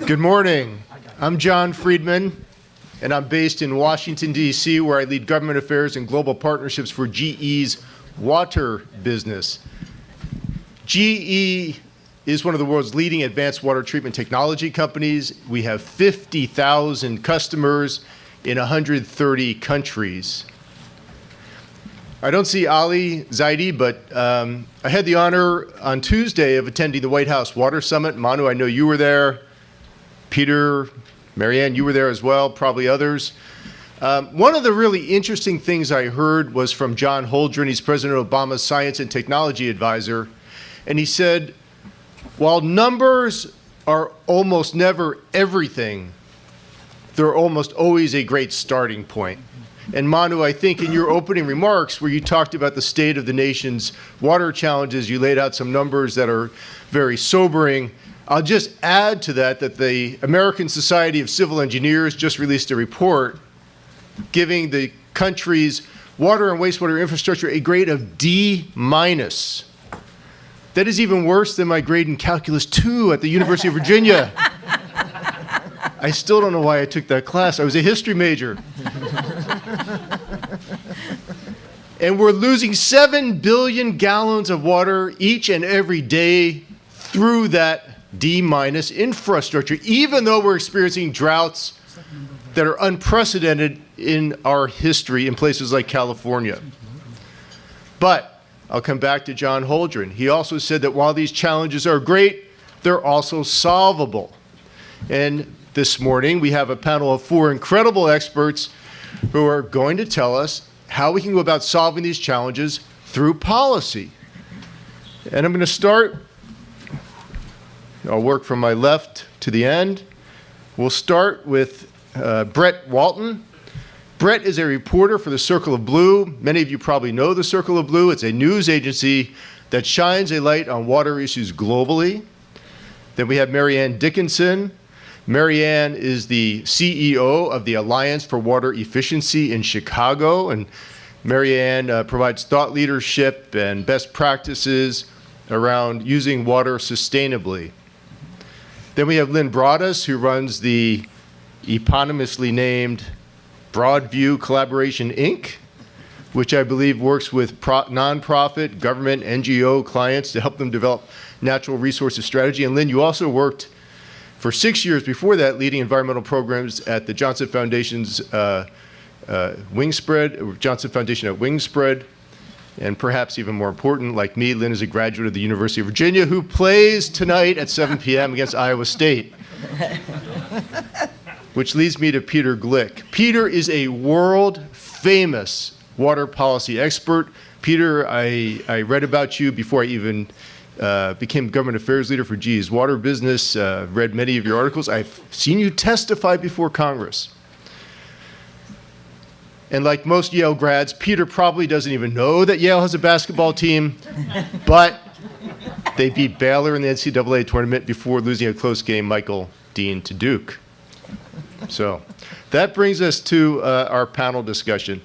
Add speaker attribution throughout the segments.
Speaker 1: Good morning. I'm John Friedman, and I'm based in Washington, D.C., where I lead government affairs and global partnerships for GE's water business. GE is one of the world's leading advanced water treatment technology companies. We have 50,000 customers in 130 countries. I don't see Ali Zaidi, but I had the honor on Tuesday of attending the White House Water Summit. Manu, I know you were there. Peter, Marianne, you were there as well, probably others. One of the really interesting things I heard was from John Holdren. He's President Obama's science and technology advisor. And he said, while numbers are almost never everything, they're almost always a great starting point. And Manu, I think in your opening remarks where you talked about the state of the nation's water challenges, you laid out some numbers that are very sobering. I'll just add to that the American Society of Civil Engineers just released a report giving the country's water and wastewater infrastructure a grade of D-. That is even worse than my grade in Calculus 2 at the University of Virginia. I still don't know why I took that class. I was a history major. And we're losing 7 billion gallons of water each and every day through that D- infrastructure, even though we're experiencing droughts that are unprecedented in our history in places like California. But I'll come back to John Holdren. He also said that while these challenges are great, they're also solvable. And this morning, we have a panel of 4 incredible experts who are going to tell us how we can go about solving these challenges through policy. And I'm going to start, I'll work from my left to the end. We'll start with Brett Walton. Brett is a reporter for the Circle of Blue. Many of you probably know the Circle of Blue. It's a news agency that shines a light on water issues globally. Then we have Marianne Dickinson. Marianne is the CEO of the Alliance for Water Efficiency in Chicago, and Marianne provides thought leadership and best practices around using water sustainably. Then we have Lynn Broaddus, who runs the eponymously named Broadview Collaboration, Inc., which I believe works with nonprofit, government, NGO clients to help them develop natural resources strategy. And Lynn, you also worked for 6 years before that, leading environmental programs at the Johnson Foundation's Wingspread, Johnson Foundation at Wingspread. And perhaps even more important, like me, Lynn is a graduate of the University of Virginia who plays tonight at 7 p.m. against Iowa State. Which leads me to Peter Glick. Peter is a world-famous water policy expert. Peter, I read about you before I even became government affairs leader for GE's water business, read many of your articles. I've seen you testify before Congress. And like most Yale grads, Peter probably doesn't even know that Yale has a basketball team, but they beat Baylor in the NCAA tournament before losing a close game, Michael Dean to Duke. So that brings us to our panel discussion.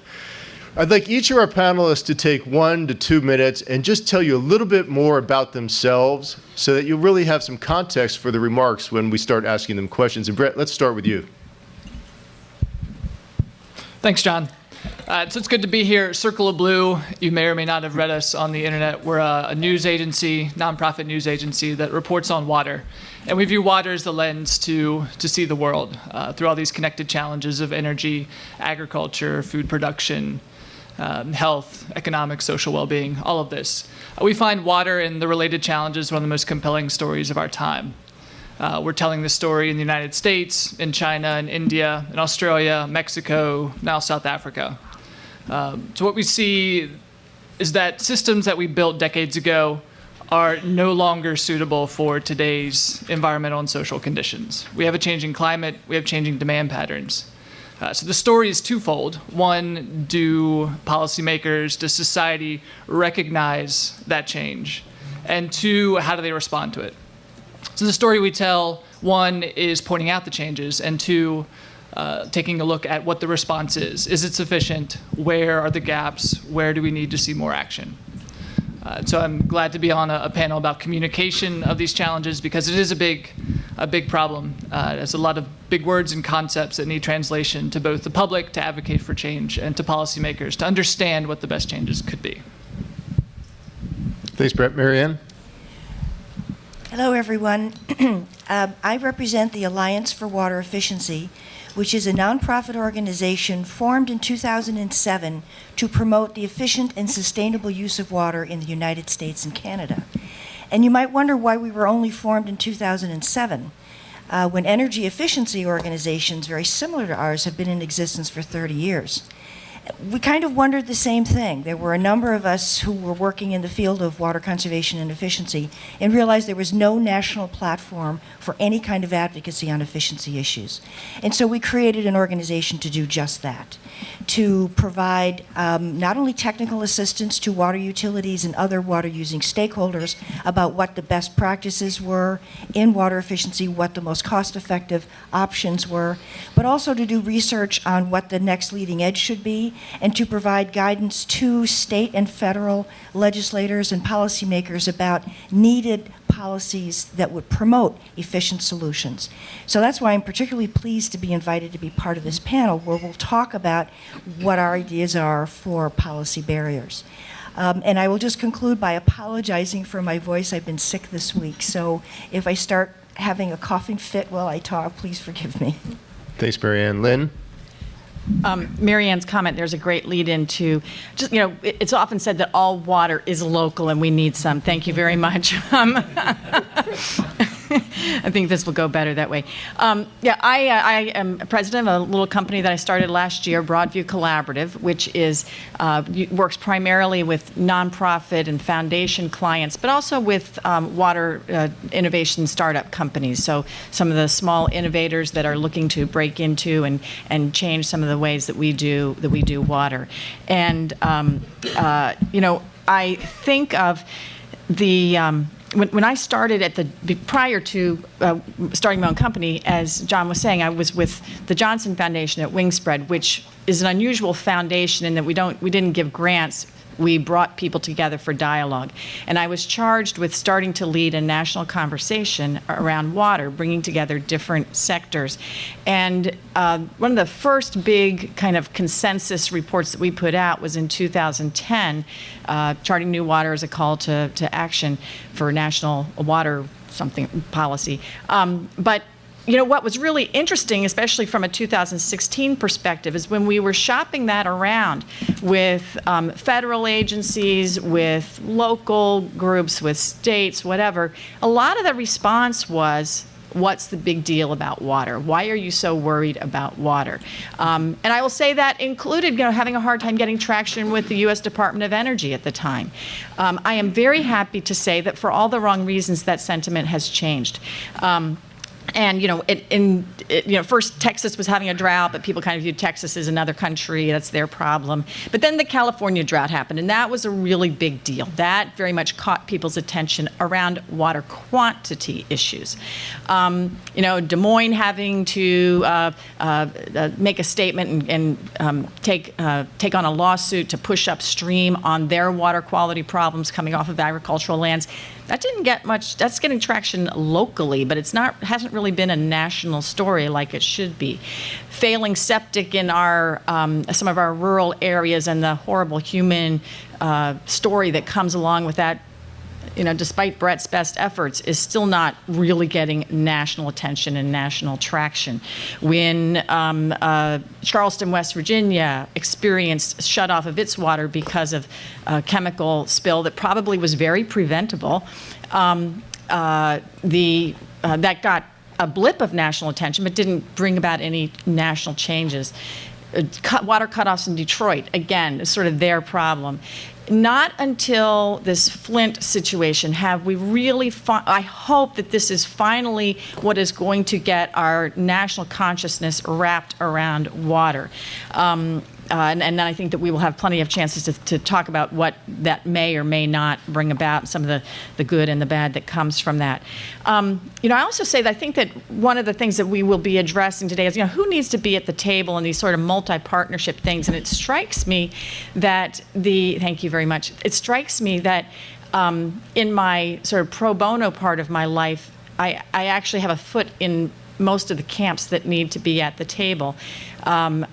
Speaker 1: I'd like each of our panelists to take 1 to 2 minutes and just tell you a little bit more about themselves so that you'll really have some context for the remarks when we start asking them questions. And Brett, let's start with you.
Speaker 2: Thanks, John. So it's good to be here. Circle of Blue, you may or may not have read us on the internet. We're a news agency, nonprofit news agency that reports on water. And we view water as the lens to see the world through all these connected challenges of energy, agriculture, food production, health, economic, social well-being, all of this. We find water and the related challenges one of the most compelling stories of our time. We're telling this story in the United States, in China, in India, in Australia, Mexico, now South Africa. So what we see is that systems that we built decades ago are no longer suitable for today's environmental and social conditions. We have a changing climate, we have changing demand patterns. So the story is twofold. One, do policymakers, does society recognize that change? And 2, how do they respond to it? So the story we tell, 1, is pointing out the changes, and 2, taking a look at what the response is. Is it sufficient? Where are the gaps? Where do we need to see more action? So I'm glad to be on a panel about communication of these challenges, because it is a big problem. There's a lot of big words and concepts that need translation to both the public to advocate for change and to policymakers to understand what the best changes could be.
Speaker 1: Thanks, Brett. Mary Ann?
Speaker 3: Hello, everyone. I represent the Alliance for Water Efficiency, which is a nonprofit organization formed in 2007 to promote the efficient and sustainable use of water in the United States and Canada. And you might wonder why we were only formed in 2007, when energy efficiency organizations very similar to ours have been in existence for 30 years. We kind of wondered the same thing. There were a number of us who were working in the field of water conservation and efficiency and realized there was no national platform for any kind of advocacy on efficiency issues. And so we created an organization to do just that, to provide not only technical assistance to water utilities and other water-using stakeholders about what the best practices were in water efficiency, what the most cost-effective options were, but also to do research on what the next leading edge should be, and to provide guidance to state and federal legislators and policymakers about needed policies that would promote efficient solutions. So that's why I'm particularly pleased to be invited to be part of this panel, where we'll talk about what our ideas are for policy barriers. And I will just conclude by apologizing for my voice. I've been sick this week, so if I start having a coughing fit while I talk, please forgive me.
Speaker 1: Thanks, Mary Ann. Lynn?
Speaker 4: Mary Ann's comment, there's a great lead into, just, it's often said that all water is local and we need some. Thank you very much. I think this will go better that way. I am president of a little company that I started last year, Broadview Collaborative, which is works primarily with nonprofit and foundation clients, but also with water innovation startup companies. So some of the small innovators that are looking to break into and change some of the ways that we do water. And I think of the when I started prior to starting my own company, as John was saying, I was with the Johnson Foundation at Wingspread, which is an unusual foundation in that we didn't give grants. We brought people together for dialogue. And I was charged with starting to lead a national conversation around water, bringing together different sectors. And one of the first big kind of consensus reports that we put out was in 2010, Charting New Water as a call to action for national water policy. But what was really interesting, especially from a 2016 perspective, is when we were shopping that around with federal agencies, with local groups, with states, whatever, a lot of the response was, what's the big deal about water? Why are you so worried about water? And I will say that included having a hard time getting traction with the U.S. Department of Energy at the time. I am very happy to say that for all the wrong reasons, that sentiment has changed. And first Texas was having a drought, but people kind of viewed Texas as another country. That's their problem. But then the California drought happened, and that was a really big deal. That very much caught people's attention around water quantity issues. Des Moines having to make a statement and take on a lawsuit to push upstream on their water quality problems coming off of agricultural lands. That didn't get much. That's getting traction locally, but hasn't really been a national story like it should be. Failing septic in some of our rural areas and the horrible human story that comes along with that, despite Brett's best efforts, is still not really getting national attention and national traction. When Charleston, West Virginia experienced shutoff of its water because of a chemical spill that probably was very preventable, that got a blip of national attention but didn't bring about any national changes. Water cutoffs in Detroit, again, is sort of their problem. Not until this Flint situation have we really, I hope that this is finally what is going to get our national consciousness wrapped around water. And then I think that we will have plenty of chances to talk about what that may or may not bring about, some of the good and the bad that comes from that. I also say that I think that one of the things that we will be addressing today is, who needs to be at the table in these sort of multi-partnership things. And it strikes me that thank you very much. It strikes me that in my sort of pro bono part of my life, I actually have a foot in most of the camps that need to be at the table. I'm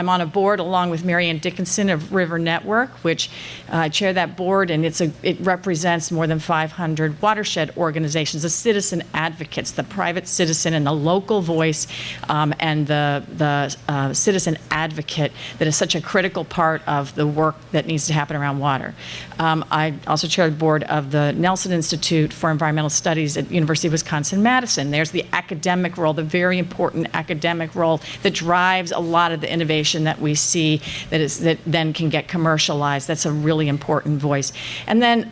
Speaker 4: on a board along with Marianne Dickinson of River Network, which I chair that board, and it represents more than 500 watershed organizations, the citizen advocates, the private citizen and the local voice, and the citizen advocate that is such a critical part of the work that needs to happen around water. I also chair the board of the Nelson Institute for Environmental Studies at University of Wisconsin-Madison. There's the academic role, the very important academic role that drives a lot of the innovation that we see that then can get commercialized. That's a really important voice. And then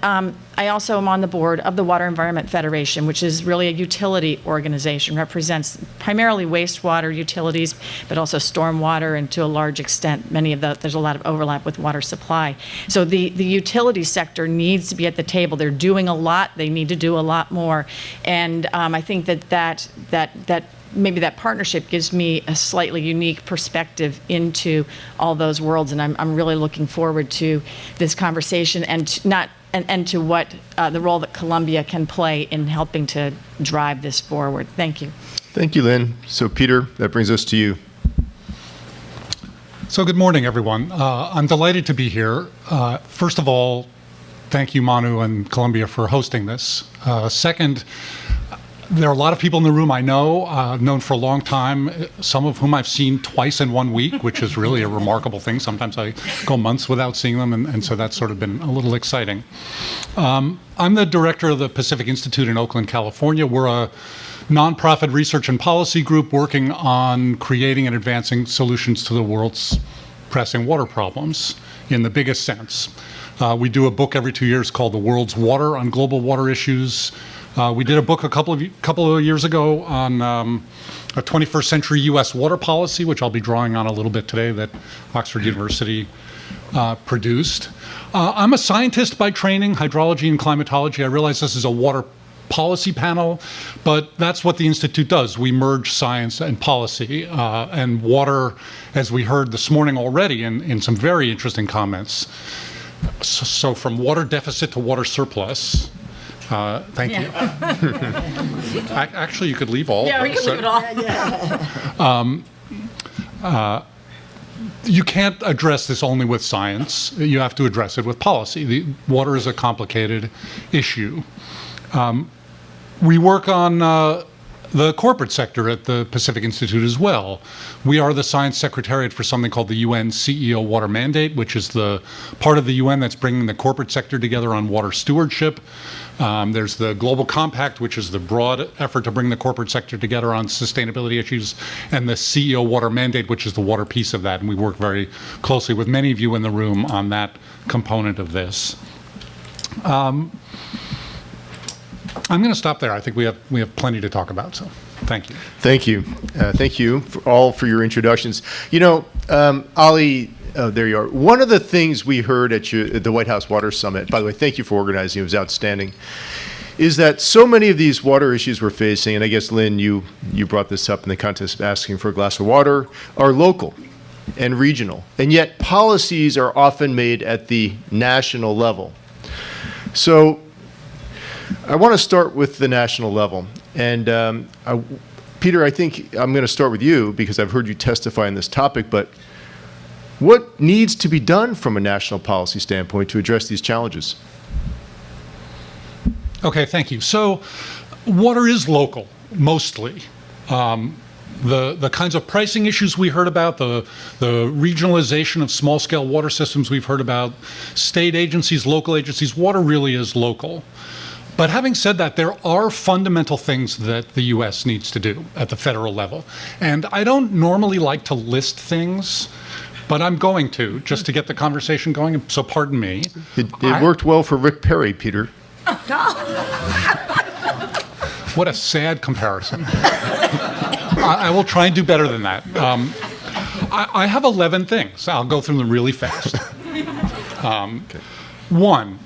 Speaker 4: I also am on the board of the Water Environment Federation, which is really a utility organization, represents primarily wastewater utilities, but also stormwater, and to a large extent, there's a lot of overlap with water supply. So the utility sector needs to be at the table. They're doing a lot. They need to do a lot more. And I think that maybe that partnership gives me a slightly unique perspective into all those worlds, and I'm really looking forward to this conversation and to what the role that Columbia can play in helping to drive this forward. Thank you.
Speaker 1: Thank you, Lynn. So, Peter, that brings us to you.
Speaker 5: So good morning, everyone. I'm delighted to be here. First of all, thank you, Manu and Columbia, for hosting this. Second, there are a lot of people in the room I know, known for a long time, some of whom I've seen twice in 1 week, which is really a remarkable thing. Sometimes I go months without seeing them, and so that's sort of been a little exciting. I'm the director of the Pacific Institute in Oakland, California. We're a nonprofit research and policy group working on creating and advancing solutions to the world's pressing water problems in the biggest sense. We do a book every 2 years called The World's Water on Global Water Issues. We did a book a couple of years ago on a 21st century U.S. water policy, which I'll be drawing on a little bit today, that Oxford University produced. I'm a scientist by training, hydrology and climatology. I realize this is a water policy panel, but that's what the Institute does. We merge science and policy, and water, as we heard this morning already in some very interesting comments. So from water deficit to water surplus. Thank you. Actually, you could leave all
Speaker 4: Yeah,
Speaker 5: of
Speaker 4: we
Speaker 5: those.
Speaker 4: can leave it all.
Speaker 5: You can't address this only with science. You have to address it with policy. Water is a complicated issue. We work on the corporate sector at the Pacific Institute as well. We are the science secretariat for something called the UN CEO Water Mandate, which is the part of the UN that's bringing the corporate sector together on water stewardship. There's the Global Compact, which is the broad effort to bring the corporate sector together on sustainability issues, and the CEO Water Mandate, which is the water piece of that. And we work very closely with many of you in the room on that component of this. I'm going to stop there. I think we have plenty to talk about, so thank you.
Speaker 1: Thank you. Thank you for your introductions. You know, Ali, there you are. One of the things we heard at the White House Water Summit, by the way, thank you for organizing, it was outstanding, is that so many of these water issues we're facing, and I guess, Lynn, you brought this up in the context of asking for a glass of water, are local and regional. And yet policies are often made at the national level. So I want to start with the national level. And Peter, I think I'm going to start with you because I've heard you testify on this topic, but what needs to be done from a national policy standpoint to address these challenges?
Speaker 5: Okay, thank you. So water is local, mostly. The kinds of pricing issues we heard about, the regionalization of small-scale water systems we've heard about, state agencies, local agencies, water really is local. But having said that, there are fundamental things that the U.S. needs to do at the federal level. And I don't normally like to list things, but I'm going to, just to get the conversation going, so pardon me.
Speaker 1: It worked well for Rick Perry, Peter.
Speaker 5: What a sad comparison. I will try and do better than that. I have 11 things. I'll go through them really fast. Okay. One,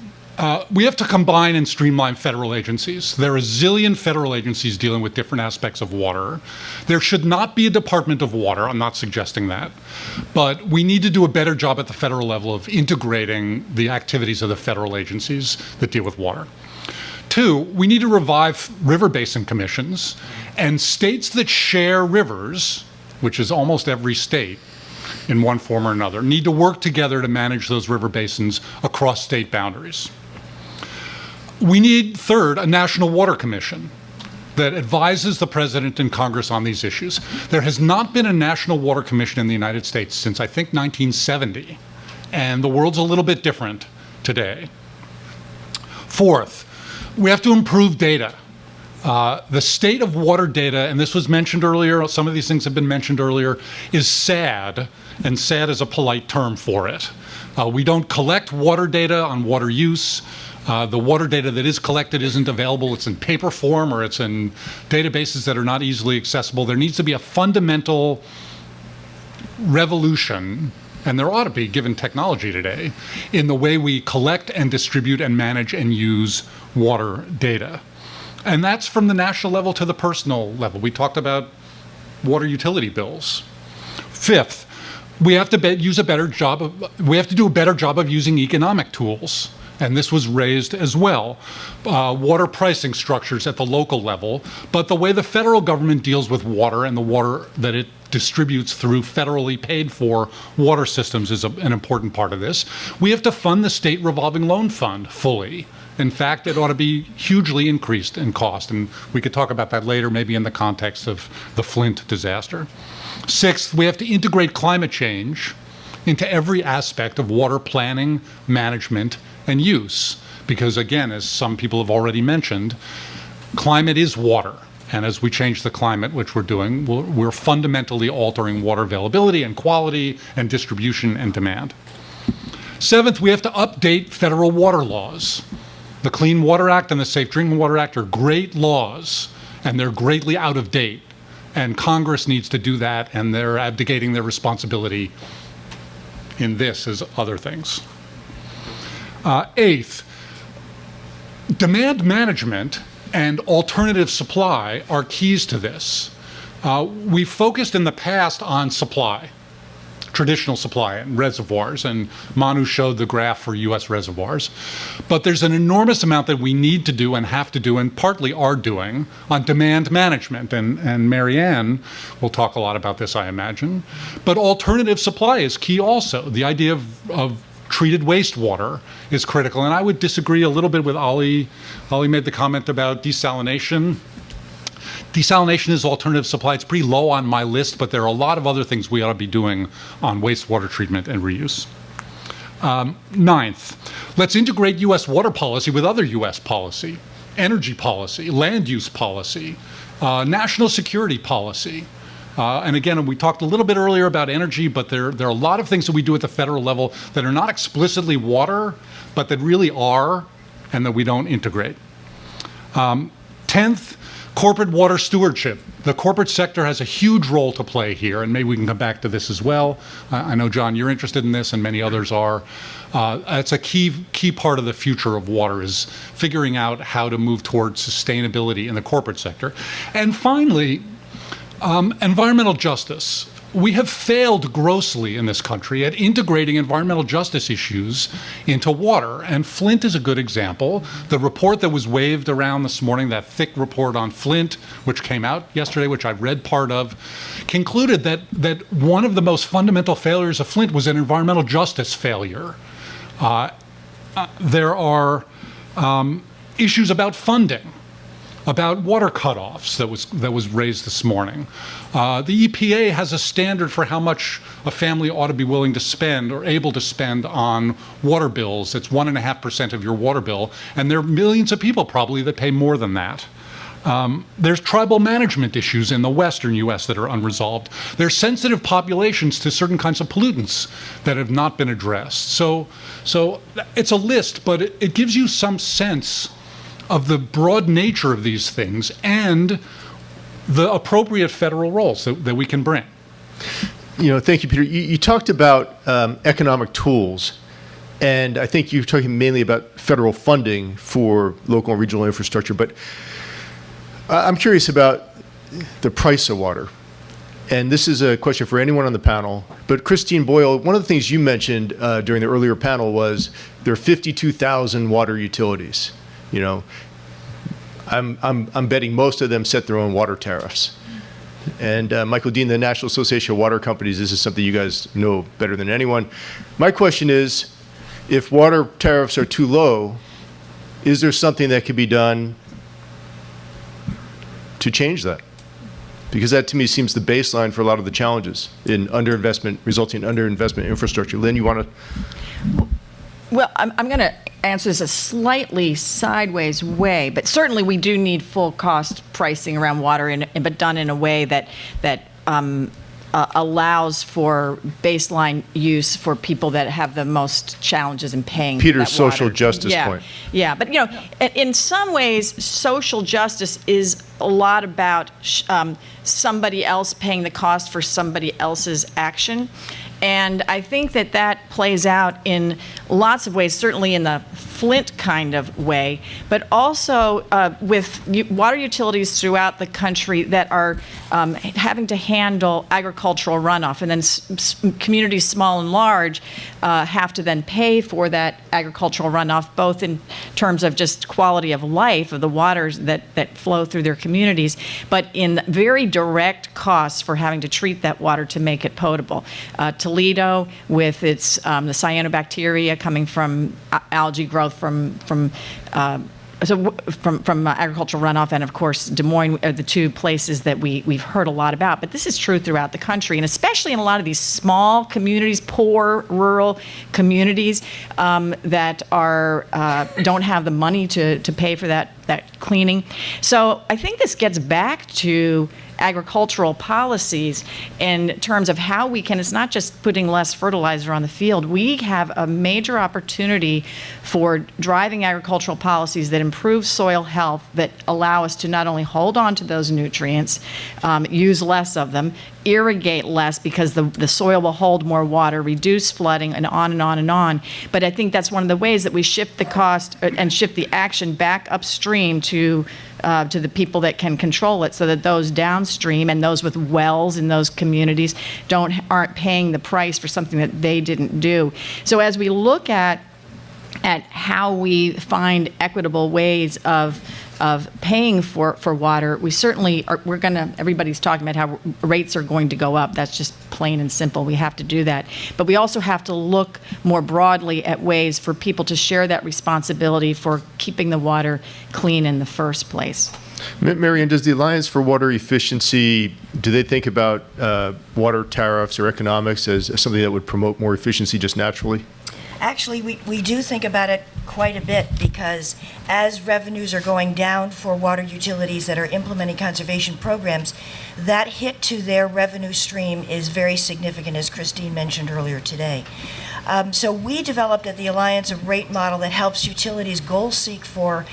Speaker 5: We have to combine and streamline federal agencies. There are a zillion federal agencies dealing with different aspects of water. There should not be a Department of Water. I'm not suggesting that. But we need to do a better job at the federal level of integrating the activities of the federal agencies that deal with water. 2, we need to revive river basin commissions, and states that share rivers, which is almost every state in one form or another, need to work together to manage those river basins across state boundaries. We need, 3rd, a National Water Commission that advises the President and Congress on these issues. There has not been a National Water Commission in the United States since, I think, 1970, and the world's a little bit different today. 4th, we have to improve data. The state of water data, and this was mentioned earlier, some of these things have been mentioned earlier, is sad, and sad is a polite term for it. We don't collect water data on water use. The water data that is collected isn't available. It's in paper form or it's in databases that are not easily accessible. There needs to be a fundamental revolution, and there ought to be, given technology today, in the way we collect and distribute and manage and use water data. And that's from the national level to the personal level. We talked about water utility bills. 5th, we have to do a better job of using economic tools. And this was raised as well. Water pricing structures at the local level, but the way the federal government deals with water and the water that it distributes through federally paid for water systems is an important part of this. We have to fund the state revolving loan fund fully. In fact, it ought to be hugely increased in cost, and we could talk about that later, maybe in the context of the Flint disaster. 6th, we have to integrate climate change into every aspect of water planning, management, and use. Because again, as some people have already mentioned, climate is water. And as we change the climate, which we're doing, we're fundamentally altering water availability and quality and distribution and demand. 7th, we have to update federal water laws. The Clean Water Act and the Safe Drinking Water Act are great laws, and they're greatly out of date. And Congress needs to do that, and they're abdicating their responsibility in this as other things. 8th, demand management and alternative supply are keys to this. We've focused in the past on supply, traditional supply and reservoirs, and Manu showed the graph for US reservoirs. But there's an enormous amount that we need to do and have to do, and partly are doing, on demand management. And Marianne will talk a lot about this, I imagine. But alternative supply is key also. The idea of treated wastewater is critical. And I would disagree a little bit with Ollie. Ollie made the comment about desalination. Desalination is alternative supply. It's pretty low on my list, but there are a lot of other things we ought to be doing on wastewater treatment and reuse. 9th, let's integrate US water policy with other US policy, energy policy, land use policy, national security policy. And again, we talked a little bit earlier about energy, but there are a lot of things that we do at the federal level that are not explicitly water, but that really are, and that we don't integrate. 10th, corporate water stewardship. The corporate sector has a huge role to play here, and maybe we can come back to this as well. I know, John, you're interested in this, and many others are. It's a key part of the future of water, is figuring out how to move towards sustainability in the corporate sector. And finally, environmental justice. We have failed grossly in this country at integrating environmental justice issues into water, and Flint is a good example. The report that was waved around this morning, that thick report on Flint, which came out yesterday, which I read part of, concluded that one of the most fundamental failures of Flint was an environmental justice failure. There are issues about funding, about water cutoffs that was raised this morning. The EPA has a standard for how much a family ought to be willing to spend or able to spend on water bills. It's 1.5% of your water bill, and there are millions of people probably that pay more than that. There's tribal management issues in the western U.S. that are unresolved. There's sensitive populations to certain kinds of pollutants that have not been addressed. So it's a list, but it gives you some sense of the broad nature of these things and the appropriate federal roles that we can bring.
Speaker 1: Thank you, Peter. You talked about economic tools. And I think you're talking mainly about federal funding for local and regional infrastructure, but I'm curious about the price of water. And this is a question for anyone on the panel. But Christine Boyle, one of the things you mentioned during the earlier panel was there are 52,000 water utilities. You know, I'm betting most of them set their own water tariffs. And Michael Dean, the National Association of Water Companies, this is something you guys know better than anyone. My question is, if water tariffs are too low, is there something that could be done to change that? Because that, to me, seems the baseline for a lot of the challenges in underinvestment, resulting in underinvestment in infrastructure. Lynn, you want to?
Speaker 4: Well, I'm going to answer this a slightly sideways way, but certainly we do need full cost pricing around water, but done in a way that allows for baseline use for people that have the most challenges in paying
Speaker 1: Peter's
Speaker 4: for that water.
Speaker 1: social justice
Speaker 4: Yeah.
Speaker 1: point.
Speaker 4: Yeah, but you know, in some ways, social justice is a lot about somebody else paying the cost for somebody else's action. And I think that that plays out in lots of ways, certainly in the Flint kind of way, but also with water utilities throughout the country that are having to handle agricultural runoff. And then communities small and large have to then pay for that agricultural runoff, both in terms of just quality of life of the waters that flow through their communities, but in very direct costs for having to treat that water to make it potable. Toledo, with its the cyanobacteria coming from algae growth from agricultural runoff, and of course Des Moines are the two places that we've heard a lot about. But this is true throughout the country, and especially in a lot of these small communities, poor rural communities that are don't have the money to pay for that cleaning. So I think this gets back to agricultural policies in terms of how we can, it's not just putting less fertilizer on the field. We have a major opportunity for driving agricultural policies that improve soil health, that allow us to not only hold on to those nutrients, use less of them, irrigate less because the soil will hold more water, reduce flooding, and on and on and on. But I think that's one of the ways that we shift the cost and shift the action back upstream to the people that can control it, so that those downstream and those with wells in those communities aren't paying the price for something that they didn't do. So as we look at how we find equitable ways of paying for water, we certainly are, everybody's talking about how rates are going to go up. That's just plain and simple. We have to do that. But we also have to look more broadly at ways for people to share that responsibility for keeping the water clean in the first place.
Speaker 1: Marianne, does the Alliance for Water Efficiency, do they think about water tariffs or economics as something that would promote more efficiency just naturally?
Speaker 3: Actually, we do think about it quite a bit, because as revenues are going down for water utilities that are implementing conservation programs, that hit to their revenue stream is very significant, as Christine mentioned earlier today. So we developed at the Alliance a rate model that helps utilities goal seek for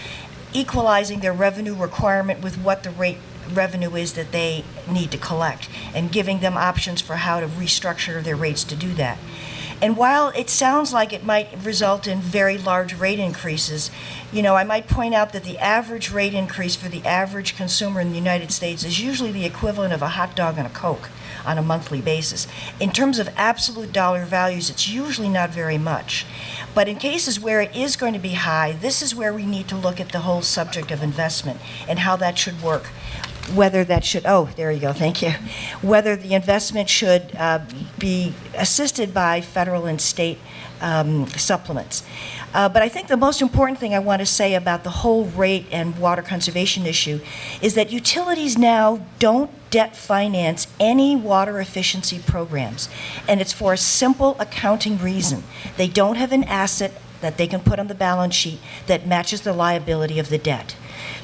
Speaker 3: equalizing their revenue requirement with what the revenue is that they need to collect, and giving them options for how to restructure their rates to do that. And while it sounds like it might result in very large rate increases, you know, I might point out that the average rate increase for the average consumer in the United States is usually the equivalent of a hot dog and a Coke on a monthly basis. In terms of absolute dollar values, it's usually not very much. But in cases where it is going to be high, this is where we need to look at the whole subject of investment and how that should work. Whether that should, oh, there you go, thank you. Whether the investment should be assisted by federal and state supplements. But I think the most important thing I want to say about the whole rate and water conservation issue is that utilities now don't debt finance any water efficiency programs. And it's for a simple accounting reason. They don't have an asset that they can put on the balance sheet that matches the liability of the debt.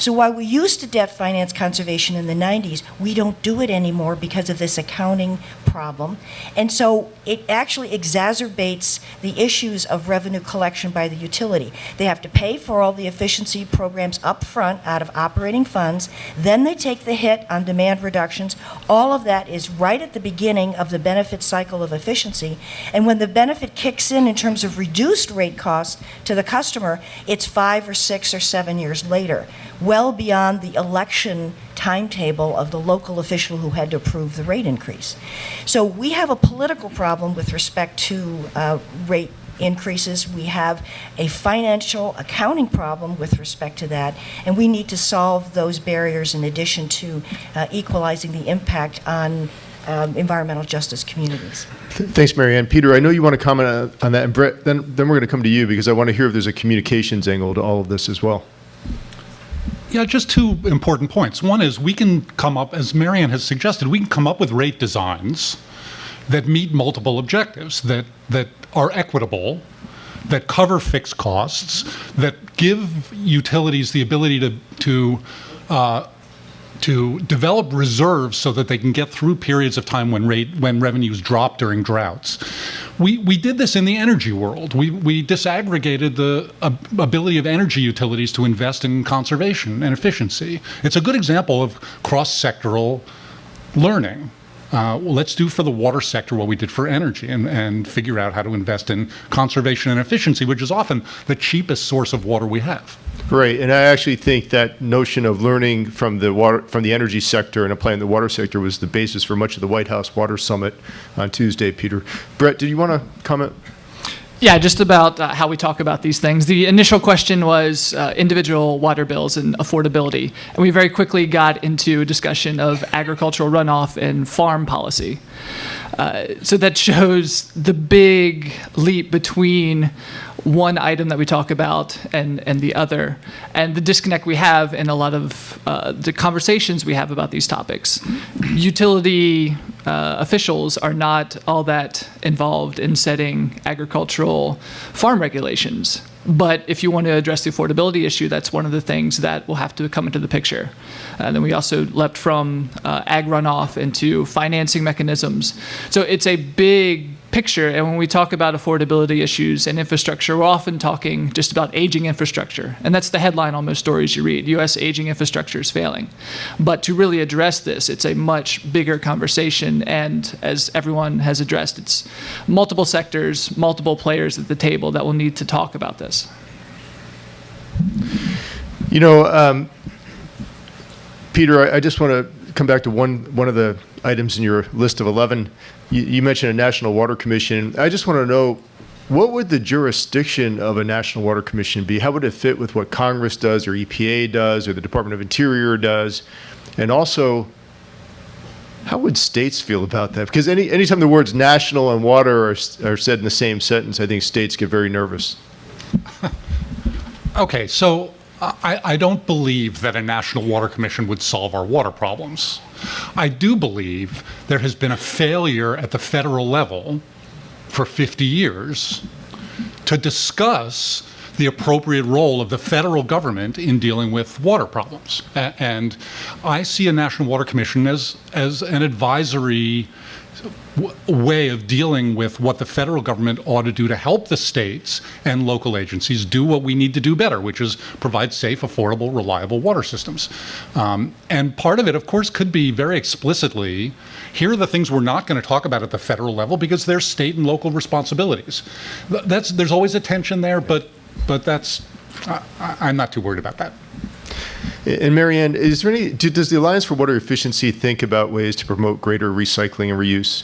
Speaker 3: So while we used to debt finance conservation in the 90s, we don't do it anymore because of this accounting problem. And so it actually exacerbates the issues of revenue collection by the utility. They have to pay for all the efficiency programs up front out of operating funds, then they take the hit on demand reductions. All of that is right at the beginning of the benefit cycle of efficiency. And when the benefit kicks in terms of reduced rate costs to the customer, it's 5 or 6 or 7 years later, well beyond the election timetable of the local official who had to approve the rate increase. So we have a political problem with respect to rate increases. We have a financial accounting problem with respect to that, and we need to solve those barriers in addition to equalizing the impact on environmental justice communities.
Speaker 1: Thanks, Marianne. Peter, I know you want to comment on that, and Brett, then we're going to come to you because I want to hear if there's a communications angle to all of this as well.
Speaker 5: Yeah, just two important points. One is we can come up, as Marianne has suggested, we can come up with rate designs that meet multiple objectives, that are equitable, that cover fixed costs, that give utilities the ability to develop reserves so that they can get through periods of time when revenues drop during droughts. We did this in the energy world. We disaggregated the ability of energy utilities to invest in conservation and efficiency. It's a good example of cross-sectoral learning. Let's do for the water sector what we did for energy and figure out how to invest in conservation and efficiency, which is often the cheapest source of water we have.
Speaker 1: Right, and I actually think that notion of learning from the energy sector and applying the water sector was the basis for much of the White House Water Summit on Tuesday, Peter. Brett, did you want to comment?
Speaker 2: Yeah, just about how we talk about these things. The initial question was individual water bills and affordability. And we very quickly got into a discussion of agricultural runoff and farm policy. So that shows the big leap between one item that we talk about and the other, and the disconnect we have in a lot of the conversations we have about these topics. Utility officials are not all that involved in setting agricultural farm regulations. But if you want to address the affordability issue, that's one of the things that will have to come into the picture. And then we also leapt from ag runoff into financing mechanisms. So it's a big picture, and when we talk about affordability issues and infrastructure, we're often talking just about aging infrastructure. And that's the headline on most stories you read, U.S. aging infrastructure is failing. But to really address this, it's a much bigger conversation, and as everyone has addressed, it's multiple sectors, multiple players at the table that will need to talk about this.
Speaker 1: You know, Peter, I just want to come back to one of the items in your list of 11. You mentioned a National Water Commission. I just want to know, what would the jurisdiction of a National Water Commission be? How would it fit with what Congress does or EPA does or the Department of Interior does? And also, how would states feel about that? Because anytime the words national and water are said in the same sentence, I think states get very nervous.
Speaker 5: Okay, so I don't believe that a National Water Commission would solve our water problems. I do believe there has been a failure at the federal level for 50 years to discuss the appropriate role of the federal government in dealing with water problems. And I see a National Water Commission as an advisory way of dealing with what the federal government ought to do to help the states and local agencies do what we need to do better, which is provide safe, affordable, reliable water systems. And part of it, of course, could be very explicitly, here are the things we're not going to talk about at the federal level because they're state and local responsibilities. There's always a tension there, but I'm not too worried about that.
Speaker 1: And Marianne, does the Alliance for Water Efficiency think about ways to promote greater recycling and reuse?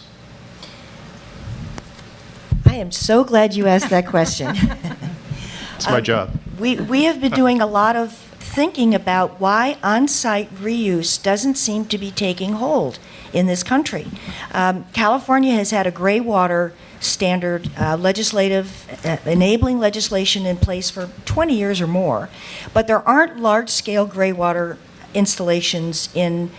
Speaker 3: I am so glad you asked that question.
Speaker 1: It's my job.
Speaker 3: We have been doing a lot of thinking about why on-site reuse doesn't seem to be taking hold in this country. California has had a gray water standard enabling legislation in place for 20 years or more, but there aren't large-scale gray water installations in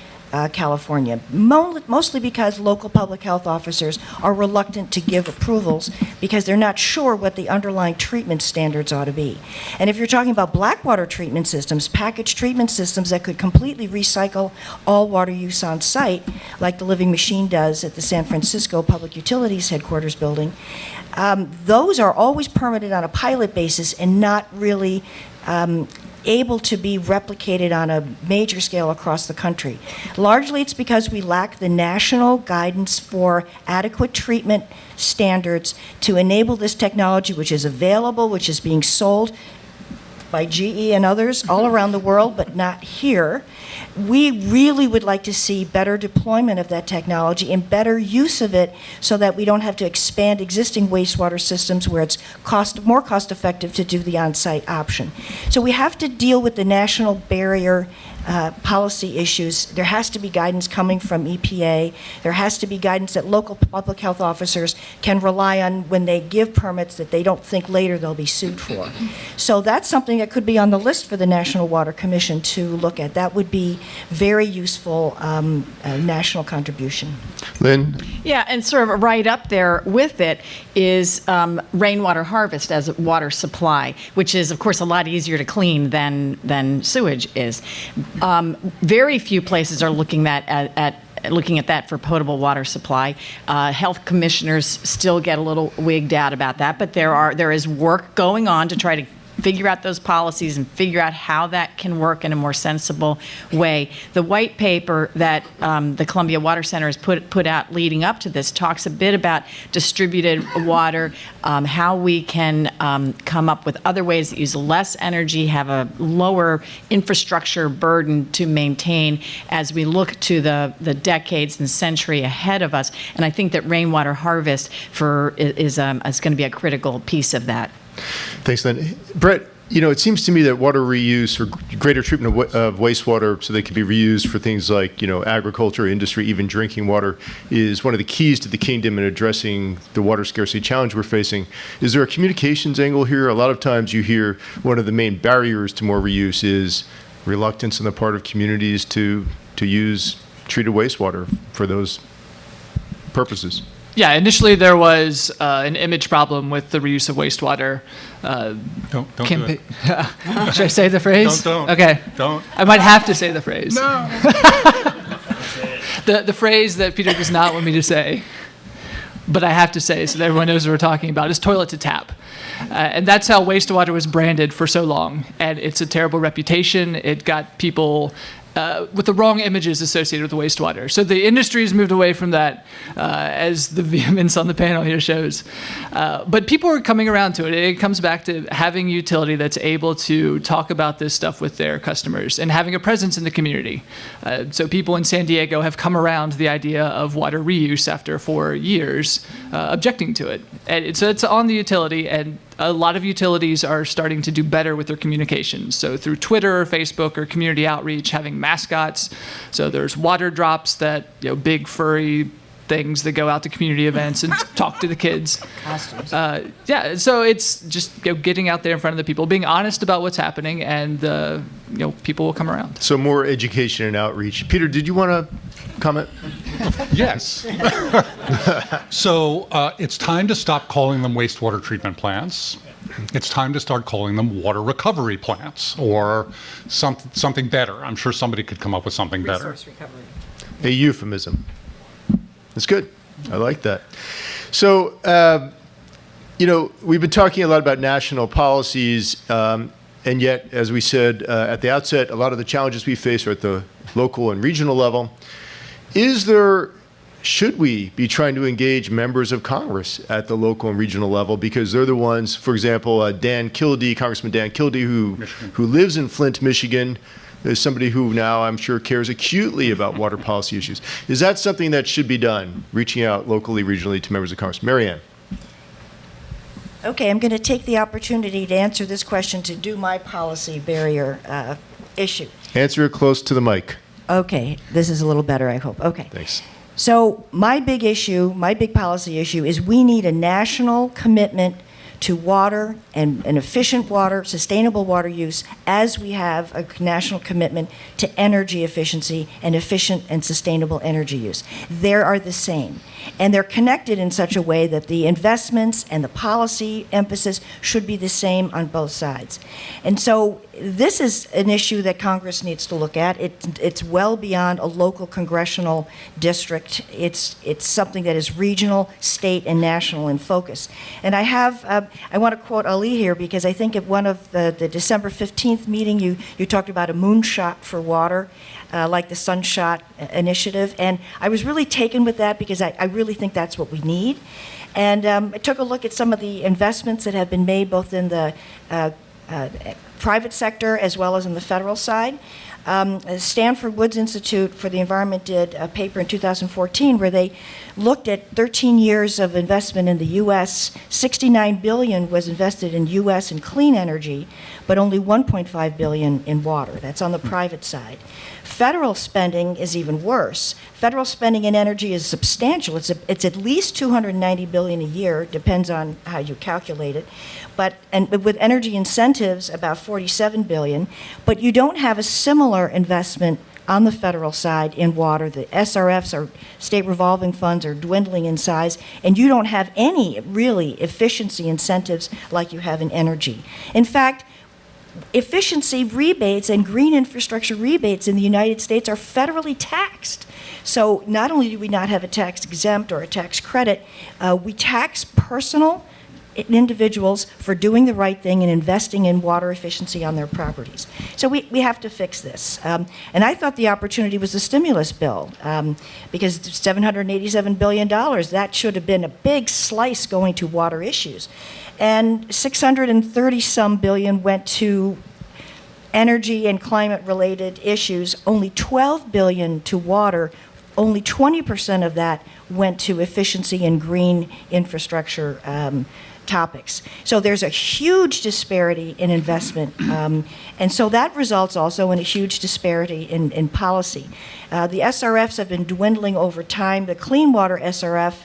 Speaker 3: California, mostly because local public health officers are reluctant to give approvals because they're not sure what the underlying treatment standards ought to be. And if you're talking about black water treatment systems, packaged treatment systems that could completely recycle all water use on site, like the Living Machine does at the San Francisco Public Utilities Headquarters building, those are always permitted on a pilot basis and not really able to be replicated on a major scale across the country. Largely it's because we lack the national guidance for adequate treatment standards to enable this technology, which is available, which is being sold by GE and others all around the world, but not here. We really would like to see better deployment of that technology and better use of it so that we don't have to expand existing wastewater systems where it's more cost effective to do the on-site option. So we have to deal with the national barrier policy issues. There has to be guidance coming from EPA. There has to be guidance that local public health officers can rely on when they give permits that they don't think later they'll be sued for. So that's something that could be on the list for the National Water Commission to look at. That would be very useful national contribution.
Speaker 1: Lynn?
Speaker 4: Yeah, and sort of right up there with it is rainwater harvest as a water supply, which is, of course, a lot easier to clean than sewage is. Very few places are looking at that for potable water supply. Health commissioners still get a little wigged out about that, but there is work going on to try to figure out those policies and figure out how that can work in a more sensible way. The white paper that the Columbia Water Center has put out leading up to this talks a bit about distributed water, how we can come up with other ways that use less energy, have a lower infrastructure burden to maintain as we look to the decades and century ahead of us. And I think that rainwater harvest is going to be a critical piece of that.
Speaker 1: Thanks, Lynn. Brett, it seems to me that water reuse or greater treatment of wastewater so they can be reused for things like, agriculture, industry, even drinking water is one of the keys to the kingdom in addressing the water scarcity challenge we're facing. Is there a communications angle here? A lot of times you hear one of the main barriers to more reuse is reluctance on the part of communities to use treated wastewater for those purposes.
Speaker 2: Yeah, initially there was an image problem with the reuse of wastewater.
Speaker 5: Don't do it.
Speaker 2: Should I say the phrase?
Speaker 5: Don't.
Speaker 2: Okay.
Speaker 5: Don't.
Speaker 2: I might have to say the phrase.
Speaker 5: No.
Speaker 2: The phrase that Peter does not want me to say, but I have to say so that everyone knows what we're talking about, is toilet to tap. And that's how wastewater was branded for so long. And it's a terrible reputation. It got people with the wrong images associated with wastewater. So the industry has moved away from that, as the vehemence on the panel here shows. But people are coming around to it. It comes back to having utility that's able to talk about this stuff with their customers and having a presence in the community. So people in San Diego have come around to the idea of water reuse after 4 years objecting to it. And so it's on the utility, and a lot of utilities are starting to do better with their communications. So through Twitter or Facebook or community outreach, having mascots. So there's water drops that, big furry things that go out to community events and talk to the kids. Yeah, so it's just getting out there in front of the people, being honest about what's happening, and people will come around.
Speaker 1: So more education and outreach. Peter, did you want to comment?
Speaker 5: Yes. So it's time to stop calling them wastewater treatment plants. It's time to start calling them water recovery plants or something better. I'm sure somebody could come up with something better.
Speaker 4: Resource recovery.
Speaker 1: A euphemism. That's good. I like that. So, we've been talking a lot about national policies, and yet, as we said at the outset, a lot of the challenges we face are at the local and regional level. Should we be trying to engage members of Congress at the local and regional level, because they're the ones, for example, Congressman Dan Kildee, who lives in Flint, Michigan, is somebody who now I'm sure cares acutely about water policy issues. Is that something that should be done, reaching out locally, regionally to members of Congress? Marianne.
Speaker 3: Okay, I'm going to take the opportunity to answer this question to do my policy barrier issue.
Speaker 1: Answer it close to the mic.
Speaker 3: Okay, this is a little better, I hope. Okay.
Speaker 1: Thanks.
Speaker 3: So my big policy issue is we need a national commitment to water and efficient water, sustainable water use, as we have a national commitment to energy efficiency and efficient and sustainable energy use. They are the same. And they're connected in such a way that the investments and the policy emphasis should be the same on both sides. And so this is an issue that Congress needs to look at. It's well beyond a local congressional district. It's something that is regional, state, and national in focus. And I want to quote Ali here, because I think at one of the December 15th meeting, you talked about a moonshot for water, like the Sunshot Initiative. And I was really taken with that, because I really think that's what we need. And I took a look at some of the investments that have been made both in the private sector as well as in the federal side. Stanford Woods Institute for the Environment did a paper in 2014 where they looked at 13 years of investment in the U.S. $69 billion was invested in U.S. in clean energy, but only $1.5 billion in water. That's on the private side. Federal spending is even worse. Federal spending in energy is substantial. It's at least $290 billion a year, depends on how you calculate it. But with energy incentives, about $47 billion. But you don't have a similar investment on the federal side in water. The SRFs, or state revolving funds, are dwindling in size, and you don't have any really efficiency incentives like you have in energy. In fact, efficiency rebates and green infrastructure rebates in the United States are federally taxed. So not only do we not have a tax exempt or a tax credit, we tax personal individuals for doing the right thing and investing in water efficiency on their properties. So we have to fix this. And I thought the opportunity was the stimulus bill, because $787 billion, that should have been a big slice going to water issues. And 630 some billion went to energy and climate related issues, only 12 billion to water. Only 20% of that went to efficiency and green infrastructure topics. So there's a huge disparity in investment, and so that results also in a huge disparity in policy. The SRFs have been dwindling over time. The Clean Water SRF,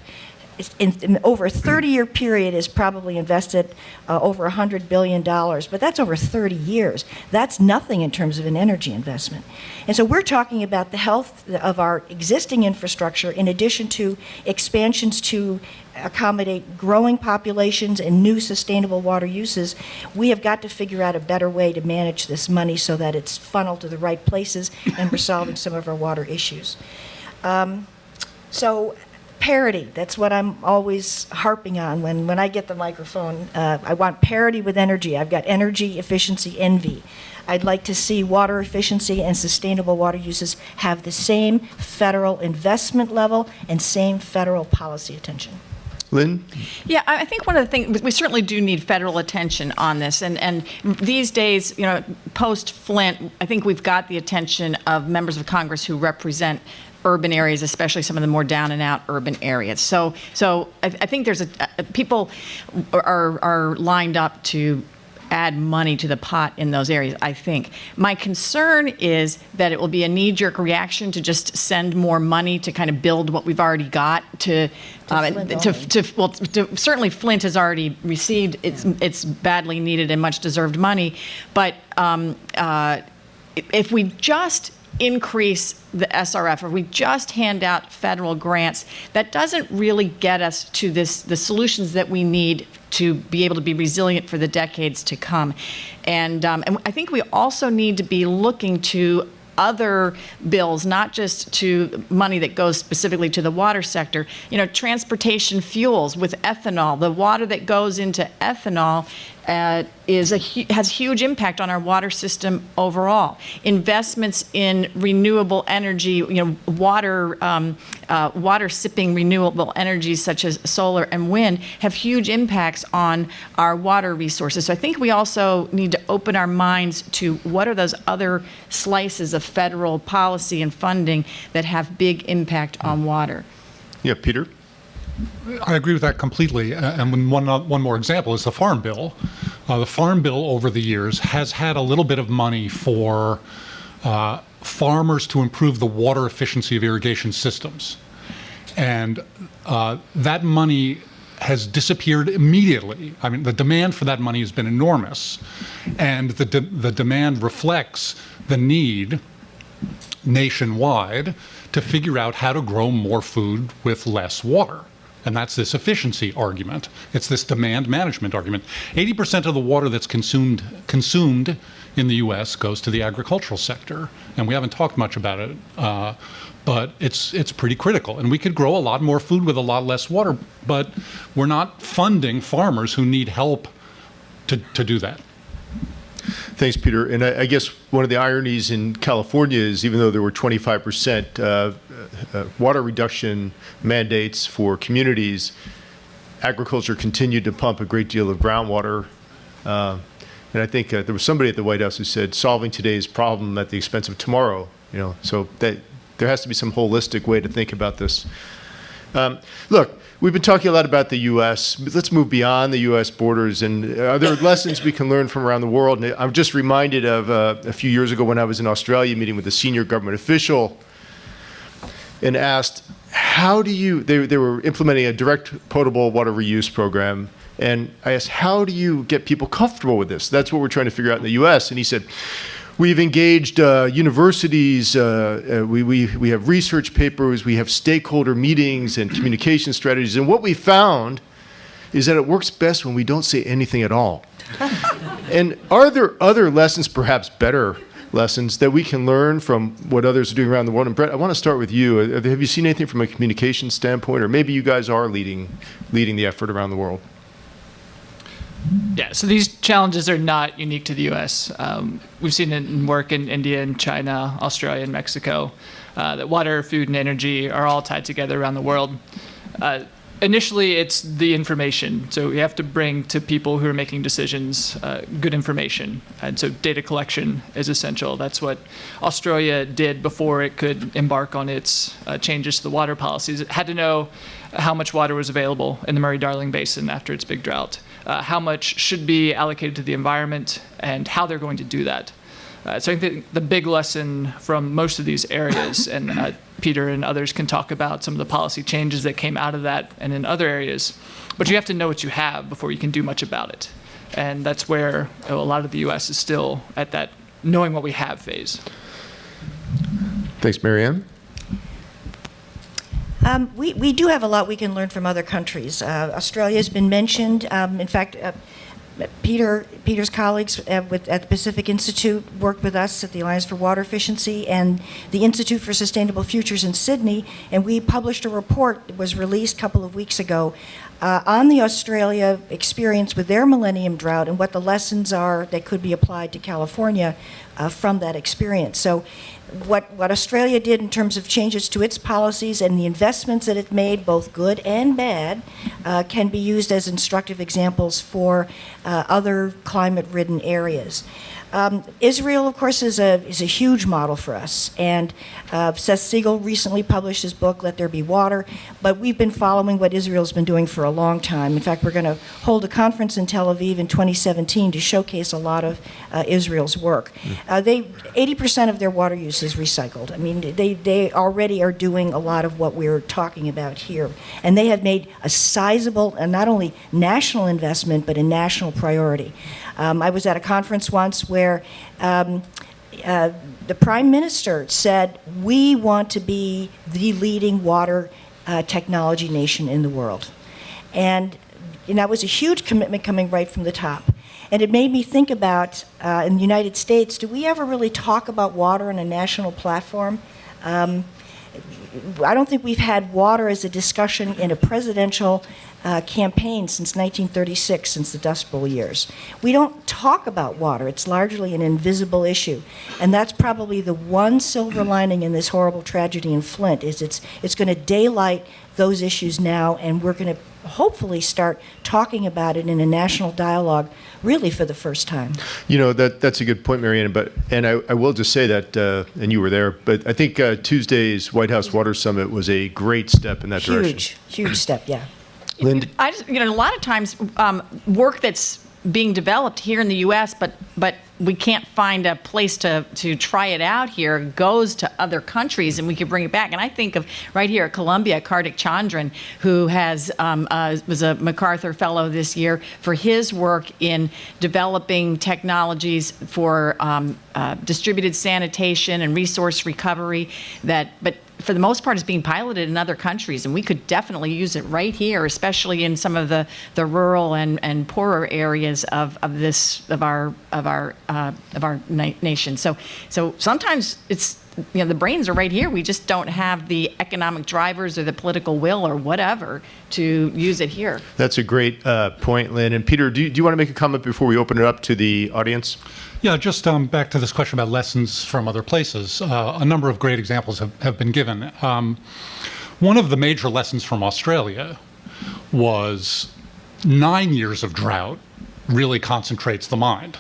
Speaker 3: in over a 30-year period, is probably invested over $100 billion, but that's over 30 years. That's nothing in terms of an energy investment. And so we're talking about the health of our existing infrastructure in addition to expansions to accommodate growing populations and new sustainable water uses. We have got to figure out a better way to manage this money so that it's funneled to the right places and we're solving some of our water issues. So parity, that's what I'm always harping on when I get the microphone. I want parity with energy. I've got energy efficiency envy. I'd like to see water efficiency and sustainable water uses have the same federal investment level and same federal policy attention.
Speaker 1: Lynn?
Speaker 4: Yeah, I think one of the things, we certainly do need federal attention on this. And these days, post Flint, I think we've got the attention of members of Congress who represent urban areas, especially some of the more down and out urban areas. So I think there's people are lined up to add money to the pot in those areas, I think. My concern is that it will be a knee-jerk reaction to just send more money to kind of build what we've already got certainly Flint has already received its badly needed and much deserved money, but if we just increase the SRF, or we just hand out federal grants, that doesn't really get us to the solutions that we need to be able to be resilient for the decades to come. And I think we also need to be looking to other bills, not just to money that goes specifically to the water sector. Transportation fuels with ethanol, the water that goes into ethanol has huge impact on our water system overall. Investments in renewable energy, water sipping renewable energies such as solar and wind have huge impacts on our water resources. So I think we also need to open our minds to what are those other slices of federal policy and funding that have big impact on water.
Speaker 1: Yeah, Peter?
Speaker 5: I agree with that completely. And one more example is the Farm Bill. The Farm Bill over the years has had a little bit of money for farmers to improve the water efficiency of irrigation systems. And that money has disappeared immediately. I mean, the demand for that money has been enormous, and the demand reflects the need nationwide to figure out how to grow more food with less water. And that's this efficiency argument. It's this demand management argument. 80% of the water that's consumed in the U.S. goes to the agricultural sector, and we haven't talked much about it, but it's pretty critical. And we could grow a lot more food with a lot less water, but we're not funding farmers who need help to do that.
Speaker 1: Thanks, Peter. And I guess one of the ironies in California is even though there were 25% water reduction mandates for communities, agriculture continued to pump a great deal of groundwater. And I think there was somebody at the White House who said, solving today's problem at the expense of tomorrow. So that there has to be some holistic way to think about this. Look, we've been talking a lot about the U.S. Let's move beyond the U.S. borders. And are there lessons we can learn from around the world? And I'm just reminded of a few years ago when I was in Australia meeting with a senior government official and asked, they were implementing a direct potable water reuse program. And I asked, how do you get people comfortable with this? That's what we're trying to figure out in the U.S. And he said, we've engaged universities, we have research papers, we have stakeholder meetings and communication strategies. And what we found is that it works best when we don't say anything at all. And are there other lessons, perhaps better lessons, that we can learn from what others are doing around the world? And Brett, I want to start with you. Have you seen anything from a communication standpoint? Or maybe you guys are leading the effort around the world?
Speaker 2: Yeah, so these challenges are not unique to the U.S. We've seen it in work in India and China, Australia and Mexico, that water, food, and energy are all tied together around the world. Initially, it's the information. So we have to bring to people who are making decisions good information. And so data collection is essential. That's what Australia did before it could embark on its changes to the water policies. It had to know how much water was available in the Murray-Darling Basin after its big drought, how much should be allocated to the environment, and how they're going to do that. So I think the big lesson from most of these areas, and Peter and others can talk about some of the policy changes that came out of that and in other areas, but you have to know what you have before you can do much about it. And that's where a lot of the U.S. is still at that knowing what we have phase.
Speaker 1: Thanks, Marianne.
Speaker 3: We do have a lot we can learn from other countries. Australia has been mentioned. In fact, Peter's colleagues at the Pacific Institute worked with us at the Alliance for Water Efficiency and the Institute for Sustainable Futures in Sydney, and we published a report that was released a couple of weeks ago on the Australia experience with their millennium drought and what the lessons are that could be applied to California from that experience. So what Australia did in terms of changes to its policies and the investments that it made, both good and bad, can be used as instructive examples for other climate-ridden areas. Israel, of course, is a huge model for us. And Seth Siegel recently published his book, Let There Be Water. But we've been following what Israel's been doing for a long time. In fact, we're going to hold a conference in Tel Aviv in 2017 to showcase a lot of Israel's work. 80% of their water use is recycled. I mean, they already are doing a lot of what we're talking about here. And they have made a sizable, and not only national investment, but a national priority. I was at a conference once where the Prime Minister said, we want to be the leading water technology nation in the world. And that was a huge commitment coming right from the top. And it made me think about, in the United States, do we ever really talk about water on a national platform? I don't think we've had water as a discussion in a presidential campaign since 1936, since the Dust Bowl years. We don't talk about water. It's largely an invisible issue. And that's probably the one silver lining in this horrible tragedy in Flint, is it's going to daylight those issues now, and we're going to hopefully start talking about it in a national dialogue really for the first time.
Speaker 1: That's a good point, Marianne, and I will just say that, and you were there, but I think Tuesday's White House Water Summit was a great step in that direction.
Speaker 3: Huge step, yeah.
Speaker 1: Lynn?
Speaker 4: A lot of times work that's being developed here in the U.S., but we can't find a place to try it out here, goes to other countries, and we could bring it back. And I think of right here at Columbia, Kartik Chandran, who was a MacArthur Fellow this year for his work in developing technologies for distributed sanitation and resource recovery. But for the most part, is being piloted in other countries, and we could definitely use it right here, especially in some of the rural and poorer areas of our nation. So sometimes it's, the brains are right here. We just don't have the economic drivers or the political will or whatever to use it here.
Speaker 1: That's a great point, Lynn. And Peter, do you want to make a comment before we open it up to the audience?
Speaker 5: Yeah, just back to this question about lessons from other places. A number of great examples have been given. One of the major lessons from Australia was 9 years of drought really concentrates the mind.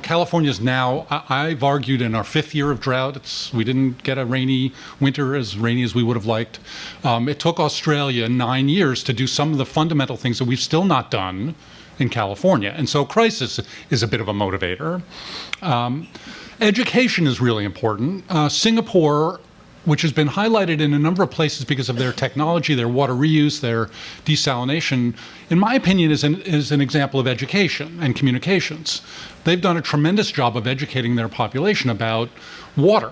Speaker 5: California's now, I've argued, in our 5th year of drought. We didn't get a rainy winter, as rainy as we would have liked. It took Australia 9 years to do some of the fundamental things that we've still not done in California. And so crisis is a bit of a motivator. Education is really important. Singapore, which has been highlighted in a number of places because of their technology, their water reuse, their desalination, in my opinion, is an example of education and communications. They've done a tremendous job of educating their population about water,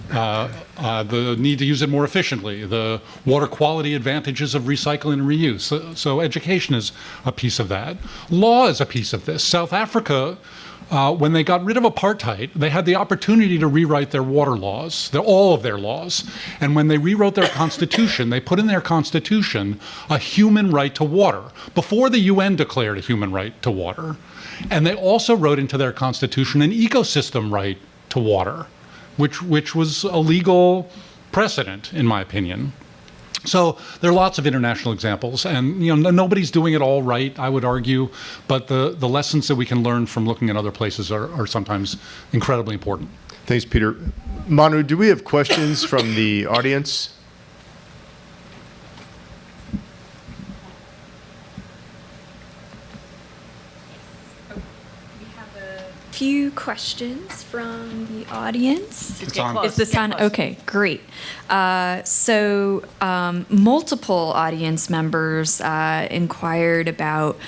Speaker 5: the need to use it more efficiently, the water quality advantages of recycling and reuse. So education is a piece of that. Law is a piece of this. South Africa, when they got rid of apartheid, they had the opportunity to rewrite their water laws, all of their laws. And when they rewrote their constitution, they put in their constitution a human right to water, before the UN declared a human right to water. And they also wrote into their constitution an ecosystem right to water, which was a legal precedent, in my opinion. So there are lots of international examples, and nobody's doing it all right, I would argue, but the lessons that we can learn from looking at other places are sometimes incredibly important.
Speaker 1: Thanks, Peter. Manu, do we have questions from the audience?
Speaker 6: Few questions from the audience.
Speaker 5: It's on.
Speaker 6: Is this on? Okay, great. Multiple audience members inquired about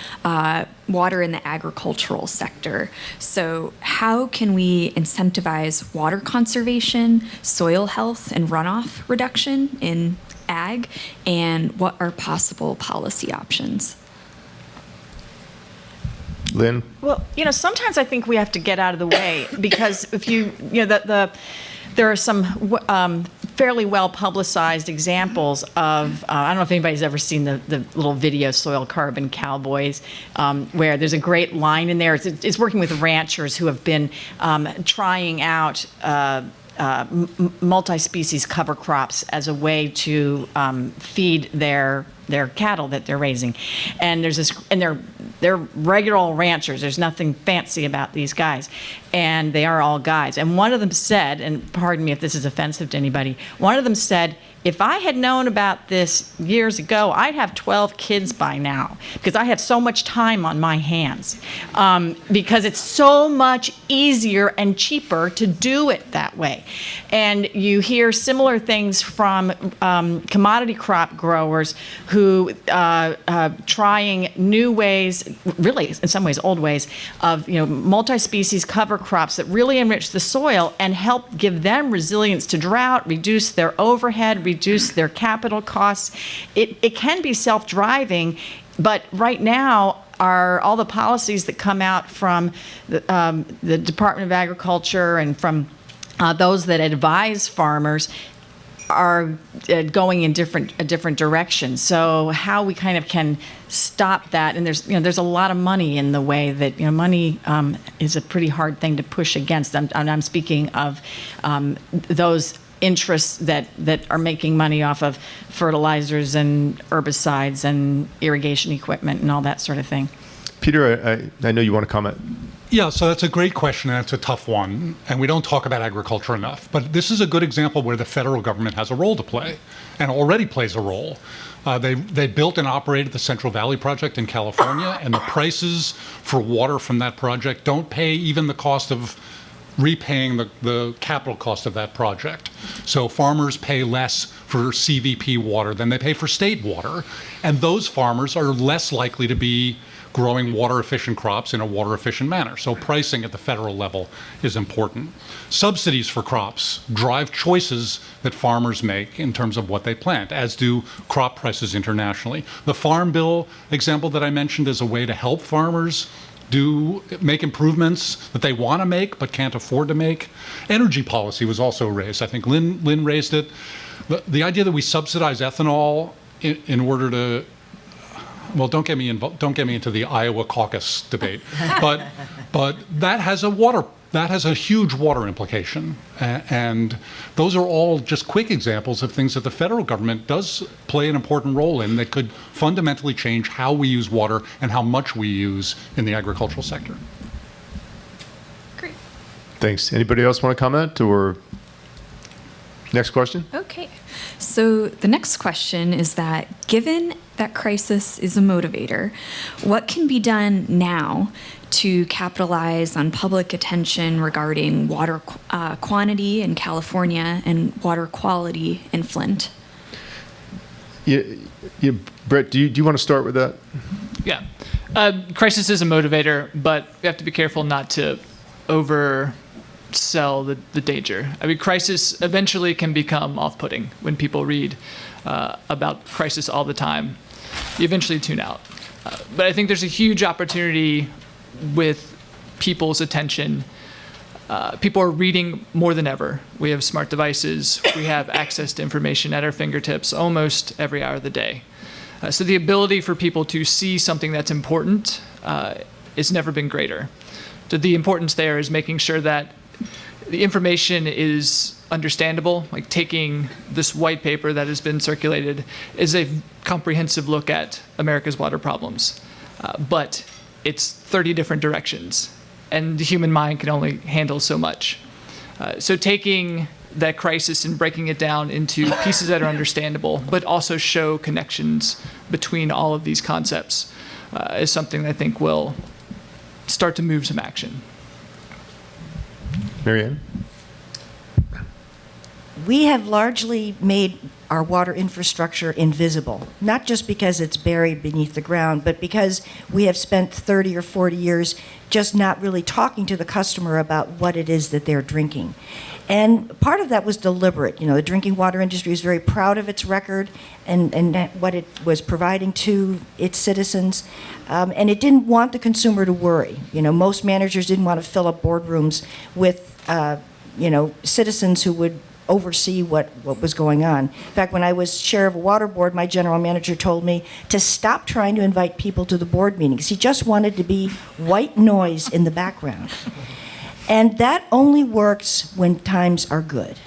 Speaker 6: water in the agricultural sector. So how can we incentivize water conservation, soil health, and runoff reduction in ag, and what are possible policy options?
Speaker 1: Lynn?
Speaker 4: Well, sometimes I think we have to get out of the way, because if there are some fairly well publicized examples of, I don't know if anybody's ever seen the little video Soil Carbon Cowboys, where there's a great line in there. It's working with ranchers who have been trying out multi-species cover crops as a way to feed their cattle that they're raising. And there's this, and they're regular old ranchers. There's nothing fancy about these guys. And they are all guys. And one of them said, and pardon me if this is offensive to anybody, one of them said, if I had known about this years ago, I'd have 12 kids by now, because I have so much time on my hands, because it's so much easier and cheaper to do it that way. And you hear similar things from commodity crop growers who trying new ways, really in some ways old ways, of multi-species cover crops that really enrich the soil and help give them resilience to drought, reduce their overhead, reduce their capital costs. It can be self-driving, but right now all the policies that come out from the Department of Agriculture and from those that advise farmers are going in a different direction. So how we kind of can stop that, and there's a lot of money in the way that money is a pretty hard thing to push against. I'm speaking of those interests that are making money off of fertilizers and herbicides and irrigation equipment and all that sort of thing.
Speaker 1: Peter, I know you want to comment.
Speaker 5: Yeah, so that's a great question, and it's a tough one, and we don't talk about agriculture enough. But this is a good example where the federal government has a role to play, and already plays a role. They built and operated the Central Valley Project in California, and the prices for water from that project don't pay even the cost of repaying the capital cost of that project. So farmers pay less for CVP water than they pay for state water, and those farmers are less likely to be growing water-efficient crops in a water-efficient manner. So pricing at the federal level is important. Subsidies for crops drive choices that farmers make in terms of what they plant, as do crop prices internationally. The Farm Bill example that I mentioned is a way to help farmers make improvements that they want to make but can't afford to make. Energy policy was also raised. I think Lynn raised it. The idea that we subsidize ethanol in order to, well, don't get me into the Iowa caucus debate, but that has a huge water implication, and those are all just quick examples of things that the federal government does play an important role in that could fundamentally change how we use water and how much we use in the agricultural sector.
Speaker 6: Great.
Speaker 1: Thanks. Anybody else want to comment, or next question?
Speaker 6: Okay. So the next question is that given that crisis is a motivator, what can be done now to capitalize on public attention regarding water quantity in California and water quality in Flint?
Speaker 1: Brett, do you want to start with that?
Speaker 2: Yeah. Crisis is a motivator, but we have to be careful not to oversell the danger. I mean, crisis eventually can become off-putting when people read about crisis all the time. You eventually tune out. But I think there's a huge opportunity with people's attention. People are reading more than ever. We have smart devices. We have access to information at our fingertips almost every hour of the day. So the ability for people to see something that's important has never been greater. So the importance there is making sure that the information is understandable, like taking this white paper that has been circulated is a comprehensive look at America's water problems. But it's 30 different directions, and the human mind can only handle so much. So taking that crisis and breaking it down into pieces that are understandable, but also show connections between all of these concepts is something that I think will start to move some action.
Speaker 1: Marianne?
Speaker 3: We have largely made our water infrastructure invisible, not just because it's buried beneath the ground, but because we have spent 30 or 40 years just not really talking to the customer about what it is that they're drinking. And part of that was deliberate. You know, the drinking water industry is very proud of its record and what it was providing to its citizens. And it didn't want the consumer to worry. You know, most managers didn't want to fill up boardrooms with, citizens who would oversee what was going on. In fact, when I was chair of a water board, my general manager told me to stop trying to invite people to the board meetings. He just wanted to be white noise in the background. And that only works when times are good.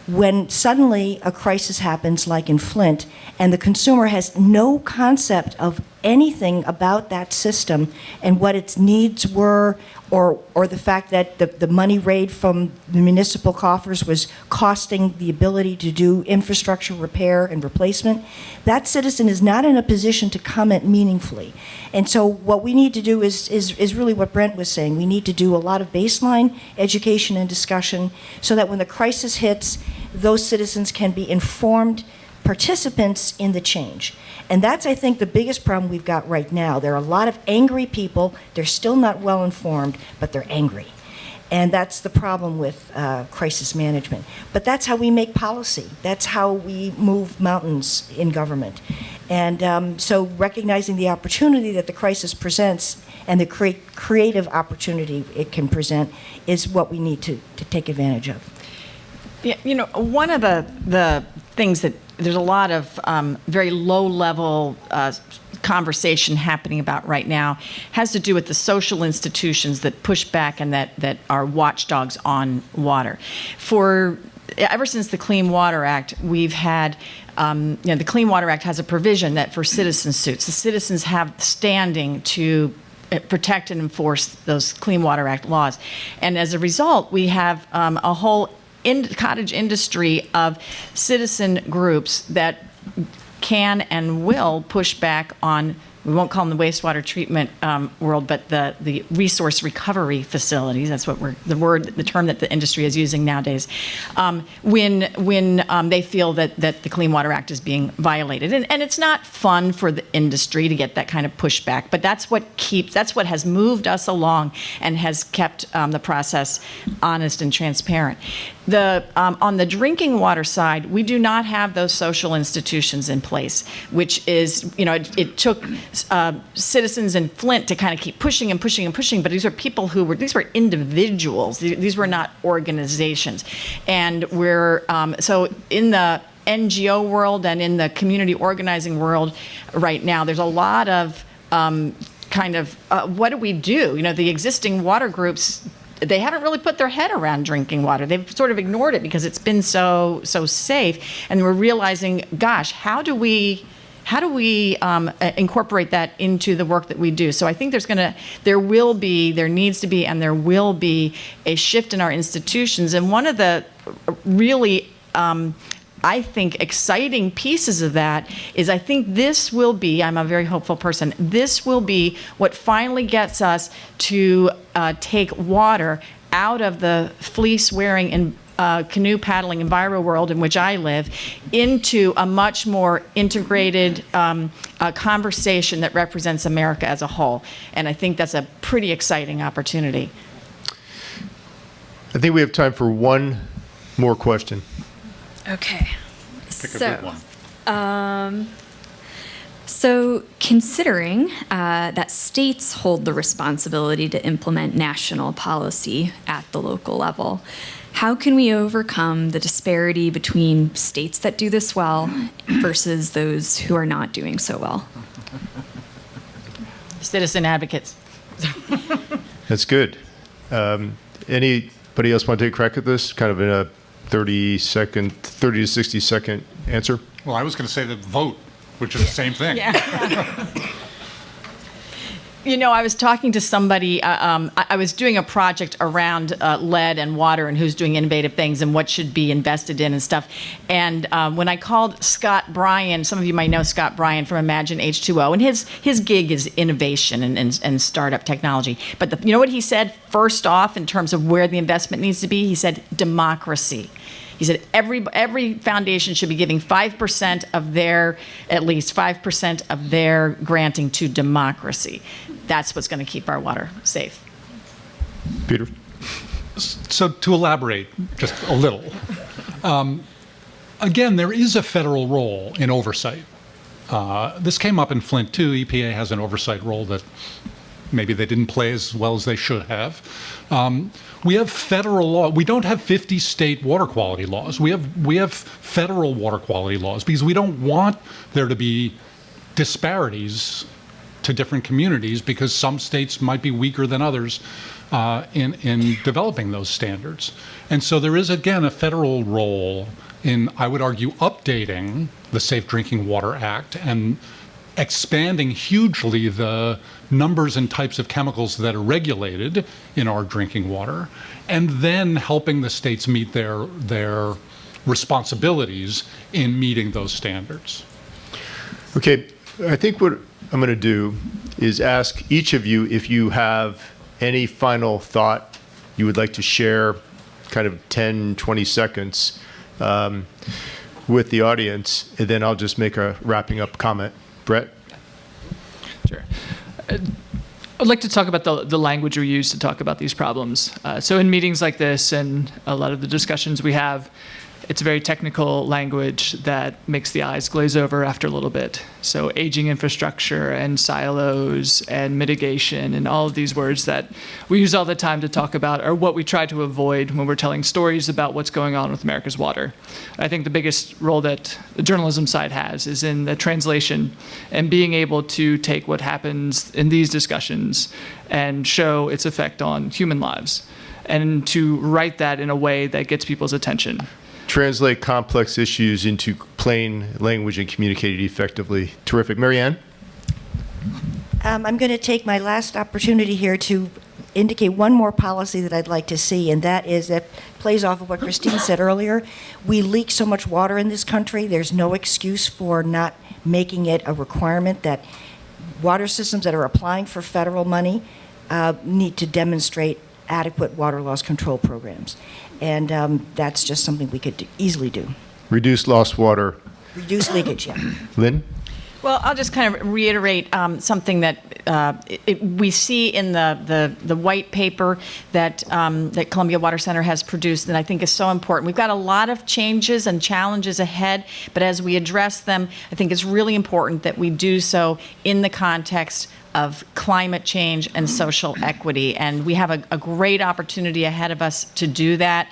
Speaker 3: When suddenly a crisis happens, like in Flint, and the consumer has no concept of anything about that system and what its needs were, or the fact that the money raised from the municipal coffers was costing the ability to do infrastructure repair and replacement, that citizen is not in a position to comment meaningfully. And so what we need to do is really what Brent was saying. We need to do a lot of baseline education and discussion so that when the crisis hits, those citizens can be informed participants in the change. And that's, I think, the biggest problem we've got right now. There are a lot of angry people. They're still not well informed, but they're angry. And that's the problem with crisis management. But that's how we make policy. That's how we move mountains in government. And so recognizing the opportunity that the crisis presents and the creative opportunity it can present is what we need to take advantage of.
Speaker 4: Yeah, you know, one of the things that there's a lot of very low-level conversation happening about right now has to do with the social institutions that push back and that are watchdogs on water. Ever since the Clean Water Act, we've had, the Clean Water Act has a provision that for citizen suits, the citizens have standing to protect and enforce those Clean Water Act laws. And as a result, we have a whole cottage industry of citizen groups that can and will push back on, we won't call them the wastewater treatment world, but the resource recovery facilities. That's what the term that the industry is using nowadays. When they feel that the Clean Water Act is being violated, and it's not fun for the industry to get that kind of pushback, but that's what has moved us along and has kept the process honest and transparent. On the drinking water side, we do not have those social institutions in place, which is, it took citizens in Flint to kind of keep pushing and pushing and pushing, but these were individuals. These were not organizations. And so in the NGO world and in the community organizing world right now, there's a lot of what do we do? The existing water groups, they haven't really put their head around drinking water. They've sort of ignored it because it's been so safe. And we're realizing, gosh, how do we incorporate that into the work that we do? So I think there needs to be, and there will be a shift in our institutions. And one of the really, I think, exciting pieces of that is I think this will be, I'm a very hopeful person, this will be what finally gets us to take water out of the fleece-wearing and canoe paddling enviro world in which I live into a much more integrated conversation that represents America as a whole. And I think that's a pretty exciting opportunity.
Speaker 1: I think we have time for one more question.
Speaker 6: Okay.
Speaker 5: Pick a good one.
Speaker 6: So considering that states hold the responsibility to implement national policy at the local level, how can we overcome the disparity between states that do this well versus those who are not doing so well?
Speaker 4: Citizen advocates.
Speaker 1: That's good. Anybody else want to take a crack at this? Kind of in a 30 to 60 second answer?
Speaker 5: Well, I was going to say the vote, which is the same thing.
Speaker 4: Yeah. I was talking to somebody, I was doing a project around lead and water and who's doing innovative things and what should be invested in and stuff. And when I called Scott Bryan, some of you might know Scott Bryan from Imagine H2O, and his gig is innovation and startup technology. But you know what he said first off in terms of where the investment needs to be? He said democracy. He said every foundation should be giving 5% of at least 5% of their granting to democracy. That's what's going to keep our water safe.
Speaker 1: Peter?
Speaker 5: So to elaborate just a little, again, there is a federal role in oversight. This came up in Flint too. EPA has an oversight role that maybe they didn't play as well as they should have. We have federal law. We don't have 50 state water quality laws. We have federal water quality laws because we don't want there to be disparities to different communities because some states might be weaker than others in developing those standards. And so there is, again, a federal role in, I would argue, updating the Safe Drinking Water Act and expanding hugely the numbers and types of chemicals that are regulated in our drinking water, and then helping the states meet their responsibilities in meeting those standards.
Speaker 1: Okay, I think what I'm going to do is ask each of you if you have any final thought you would like to share, kind of 10, 20 seconds with the audience, and then I'll just make a wrapping up comment. Brett?
Speaker 2: Sure. I'd like to talk about the language we use to talk about these problems. So in meetings like this and a lot of the discussions we have, it's very technical language that makes the eyes glaze over after a little bit. So aging infrastructure and silos and mitigation and all of these words that we use all the time to talk about are what we try to avoid when we're telling stories about what's going on with America's water. I think the biggest role that the journalism side has is in the translation and being able to take what happens in these discussions and show its effect on human lives and to write that in a way that gets people's attention.
Speaker 1: Translate complex issues into plain language and communicate it effectively. Terrific. Marianne?
Speaker 3: I'm going to take my last opportunity here to indicate one more policy that I'd like to see, and that is that plays off of what Christine said earlier. We leak so much water in this country. There's no excuse for not making it a requirement that water systems that are applying for federal money need to demonstrate adequate water loss control programs. And that's just something we could easily do.
Speaker 1: Reduce lost water.
Speaker 3: Reduce leakage, yeah.
Speaker 1: Lynn?
Speaker 4: Well, I'll just kind of reiterate something that we see in the white paper that that Columbia Water Center has produced, and I think is so important. We've got a lot of changes and challenges ahead, but as we address them, I think it's really important that we do so in the context of climate change and social equity, and we have a great opportunity ahead of us to do that.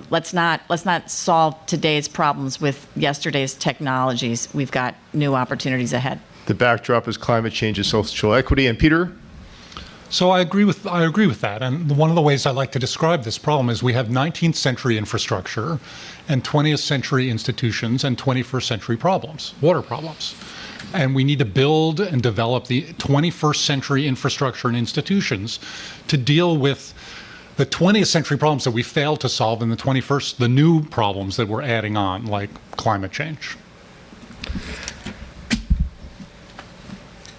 Speaker 4: Let's not solve today's problems with yesterday's technologies. We've got new opportunities ahead.
Speaker 1: The backdrop is climate change and social equity. And Peter?
Speaker 5: So I agree with that. And one of the ways I like to describe this problem is we have 19th century infrastructure and 20th century institutions and 21st century problems, water problems. And we need to build and develop the 21st century infrastructure and institutions to deal with the 20th century problems that we failed to solve in the 21st, the new problems that we're adding on, like climate change.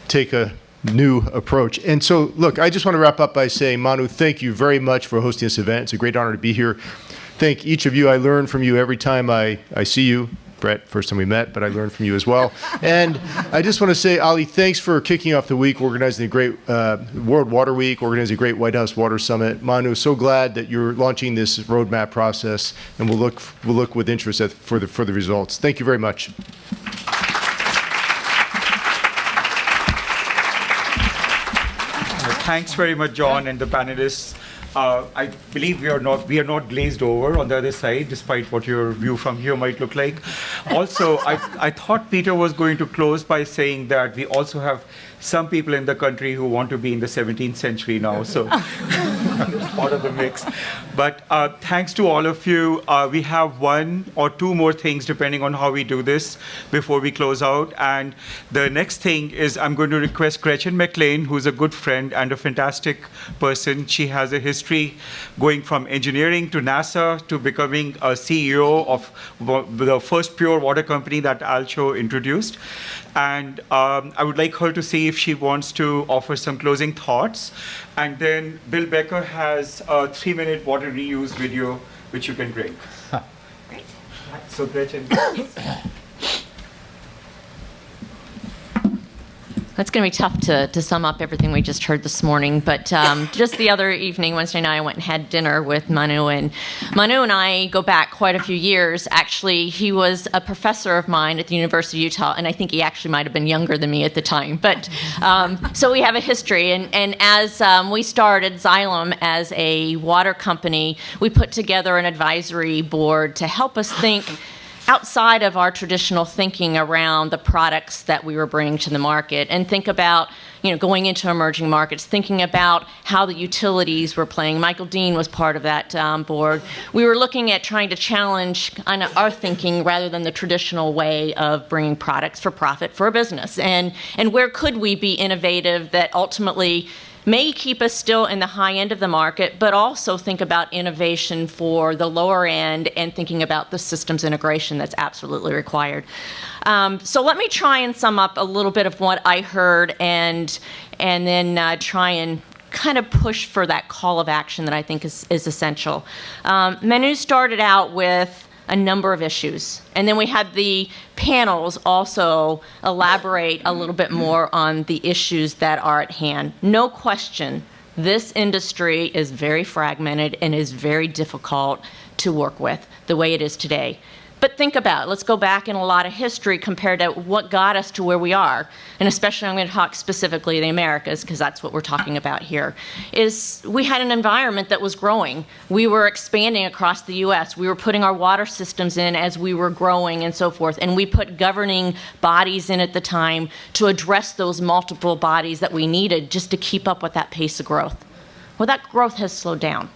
Speaker 1: Take a new approach. And so, look, I just want to wrap up by saying, Manu, thank you very much for hosting this event. It's a great honor to be here. Thank each of you. I learn from you every time I see you. Brett, first time we met, but I learned from you as well. And I just want to say, Ali, thanks for kicking off the week, organizing a great World Water Week, organizing a great White House Water Summit. Manu, so glad that you're launching this roadmap process, and we'll look with interest for the results. Thank you very much.
Speaker 7: Thanks very much, John, and the panelists. I believe we are not glazed over on the other side, despite what your view from here might look like. Also, I thought Peter was going to close by saying that we also have some people in the country who want to be in the 17th century now, so part of the mix. But thanks to all of you. We have one or two more things, depending on how we do this, before we close out. And the next thing is I'm going to request Gretchen McLean, who's a good friend and a fantastic person. She has a history going from engineering to NASA to becoming a CEO of the first pure water company that Alcho introduced. And I would like her to see if she wants to offer some closing thoughts. And then Bill Becker has a 3-minute water reuse video, which you can bring.
Speaker 3: Great.
Speaker 7: So Gretchen.
Speaker 8: It's going to be tough to sum up everything we just heard this morning, but just the other evening, Wednesday night, I went and had dinner with Manu, and Manu and I go back quite a few years. Actually, he was a professor of mine at the University of Utah, and I think he actually might have been younger than me at the time, but so we have a history, and as we started Xylem as a water company, we put together an advisory board to help us think outside of our traditional thinking around the products that we were bringing to the market, and think about, going into emerging markets, thinking about how the utilities were playing. Michael Dean was part of that board. We were looking at trying to challenge our thinking rather than the traditional way of bringing products for profit for a business, and where could we be innovative that ultimately may keep us still in the high end of the market, but also think about innovation for the lower end and thinking about the systems integration that's absolutely required. So let me try and sum up a little bit of what I heard and then try and kind of push for that call of action that I think is essential. Manu started out with a number of issues. And then we had the panels also elaborate a little bit more on the issues that are at hand. No question, this industry is very fragmented and is very difficult to work with the way it is today. But think about it. Let's go back in a lot of history compared to what got us to where we are. And especially I'm going to talk specifically the Americas, because that's what we're talking about here, is we had an environment that was growing. We were expanding across the U.S. We were putting our water systems in as we were growing and so forth. And we put governing bodies in at the time to address those multiple bodies that we needed just to keep up with that pace of growth. Well, that growth has slowed down.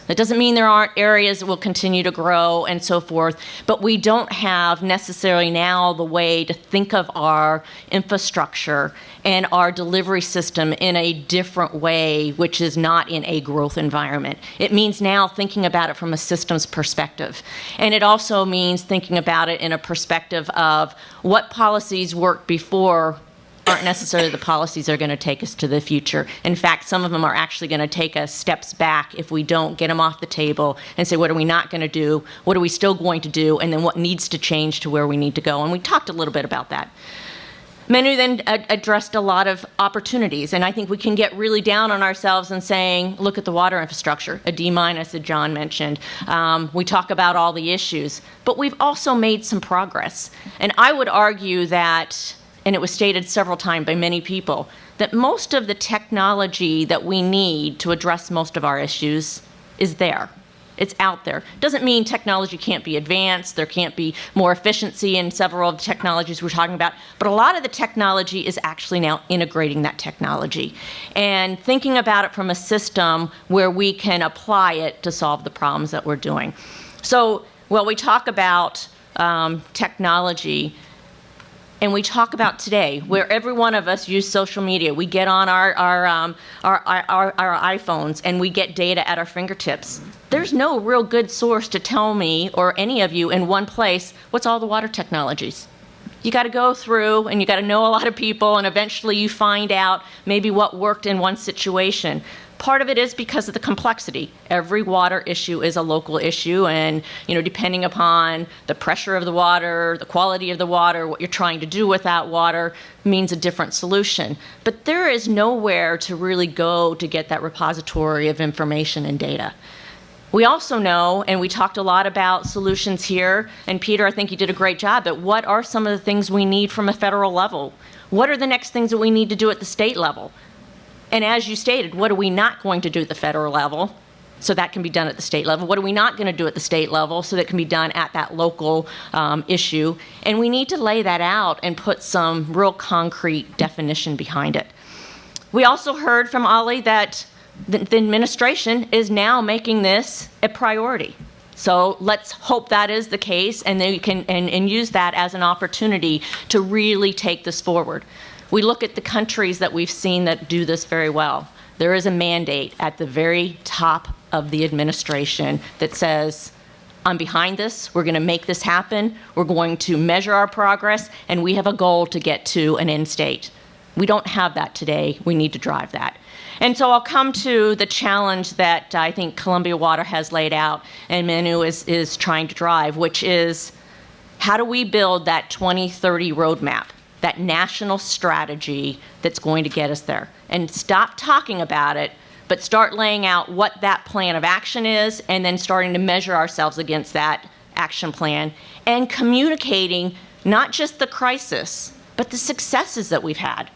Speaker 8: That doesn't mean there aren't areas that will continue to grow and so forth, but we don't have necessarily now the way to think of our infrastructure and our delivery system in a different way, which is not in a growth environment. It means now thinking about it from a systems perspective. And it also means thinking about it in a perspective of what policies worked before aren't necessarily the policies that are going to take us to the future. In fact, some of them are actually going to take us steps back if we don't get them off the table and say, what are we not going to do? What are we still going to do? And then what needs to change to where we need to go? And we talked a little bit about that. Manu then addressed a lot of opportunities, and I think we can get really down on ourselves and saying, look at the water infrastructure, a D- that John mentioned. We talk about all the issues, but we've also made some progress. And I would argue that, and it was stated several times by many people, that most of the technology that we need to address most of our issues is there. It's out there. Doesn't mean technology can't be advanced, there can't be more efficiency in several of the technologies we're talking about, but a lot of the technology is actually now integrating that technology and thinking about it from a system where we can apply it to solve the problems that we're doing. So, well, we talk about technology, and we talk about today, where every one of us use social media. We get on our iPhones and we get data at our fingertips. There's no real good source to tell me or any of you in one place what's all the water technologies. You got to go through and you got to know a lot of people, and eventually you find out maybe what worked in one situation. Part of it is because of the complexity. Every water issue is a local issue, and depending upon the pressure of the water, the quality of the water, what you're trying to do with that water means a different solution. But there is nowhere to really go to get that repository of information and data. We also know, and we talked a lot about solutions here, and Peter, I think you did a great job, but what are some of the things we need from a federal level? What are the next things that we need to do at the state level? And as you stated, what are we not going to do at the federal level so that can be done at the state level? What are we not going to do at the state level so that can be done at that local issue? And we need to lay that out and put some real concrete definition behind it. We also heard from Ollie that the administration is now making this a priority. So let's hope that is the case, and then you can and use that as an opportunity to really take this forward. We look at the countries that we've seen that do this very well. There is a mandate at the very top of the administration that says, I'm behind this, we're going to make this happen, we're going to measure our progress, and we have a goal to get to an end state. We don't have that today. We need to drive that. And so I'll come to the challenge that I think Columbia Water has laid out and Manu is trying to drive, which is how do we build that 2030 roadmap, that national strategy that's going to get us there? And stop talking about it, but start laying out what that plan of action is, and then starting to measure ourselves against that action plan and communicating not just the crisis, but the successes that we've had.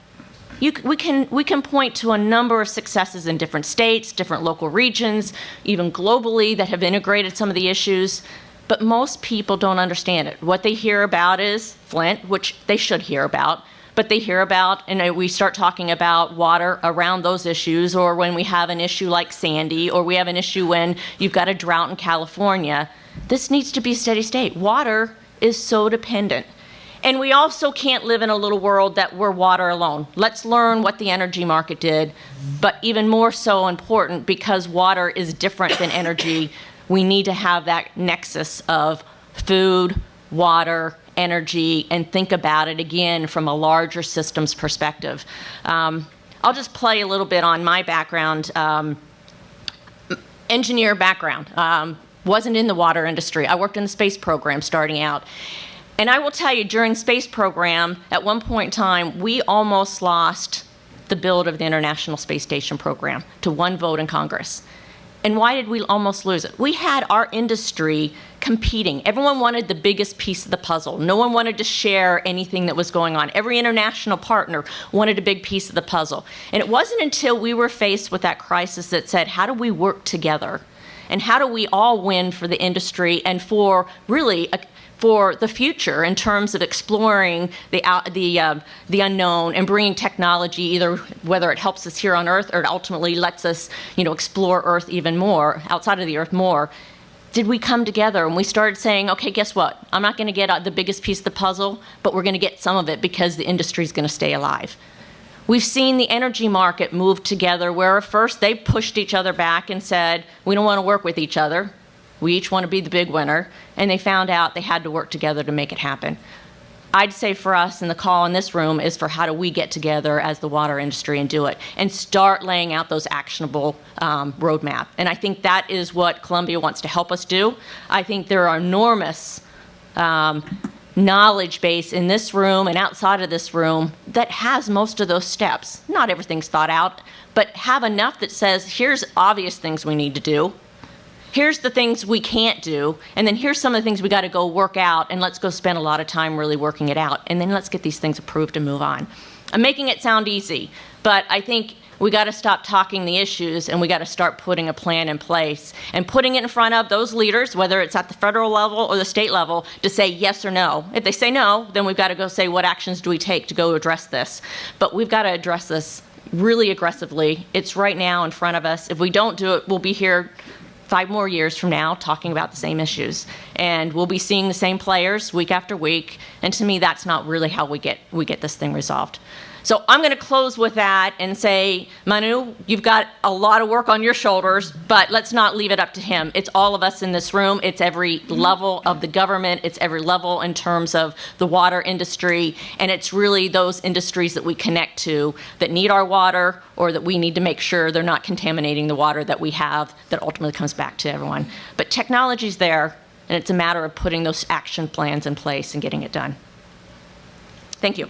Speaker 8: We can point to a number of successes in different states, different local regions, even globally that have integrated some of the issues, but most people don't understand it. What they hear about is Flint, which they should hear about, but they hear about, and we start talking about water around those issues, or when we have an issue like Sandy, or we have an issue when you've got a drought in California. This needs to be steady state. Water is so dependent. And we also can't live in a little world that we're water alone. Let's learn what the energy market did, but even more so important, because water is different than energy, we need to have that nexus of food, water, energy, and think about it again from a larger systems perspective. I'll just play a little bit on my background, engineer background. Wasn't in the water industry. I worked in the space program starting out. And I will tell you, during space program, at one point in time, we almost lost the build of the International Space Station program to one vote in Congress. And why did we almost lose it? We had our industry competing. Everyone wanted the biggest piece of the puzzle. No one wanted to share anything that was going on. Every international partner wanted a big piece of the puzzle. And it wasn't until we were faced with that crisis that said, how do we work together? and how do we all win for the industry and for really for the future in terms of exploring the unknown and bringing technology, either whether it helps us here on Earth or it ultimately lets us, explore Earth even more, outside of the Earth more. Did we come together and we started saying, okay, guess what? I'm not going to get the biggest piece of the puzzle, but we're going to get some of it because the industry is going to stay alive. We've seen the energy market move together where at first they pushed each other back and said, we don't want to work with each other. We each want to be the big winner. And they found out they had to work together to make it happen. I'd say for us, and the call in this room is for how do we get together as the water industry and do it and start laying out those actionable roadmap. And I think that is what Columbia wants to help us do. I think there are enormous knowledge base in this room and outside of this room that has most of those steps. Not everything's thought out, but have enough that says, here's obvious things we need to do. Here's the things we can't do, and then here's some of the things we got to go work out, and let's go spend a lot of time really working it out, and then let's get these things approved and move on. I'm making it sound easy, but I think we got to stop talking the issues, and we got to start putting a plan in place and putting it in front of those leaders, whether it's at the federal level or the state level, to say yes or no. If they say no, then we've got to go say what actions do we take to go address this. But we've got to address this really aggressively. It's right now in front of us. If we don't do it, we'll be here 5 more years from now talking about the same issues. And we'll be seeing the same players week after week. And to me, that's not really how we get this thing resolved. So I'm going to close with that and say, Manu, you've got a lot of work on your shoulders, but let's not leave it up to him. It's all of us in this room. It's every level of the government. It's every level in terms of the water industry. And it's really those industries that we connect to that need our water or that we need to make sure they're not contaminating the water that we have that ultimately comes back to everyone. But technology's there, and it's a matter of putting those action plans in place and getting it done. Thank you.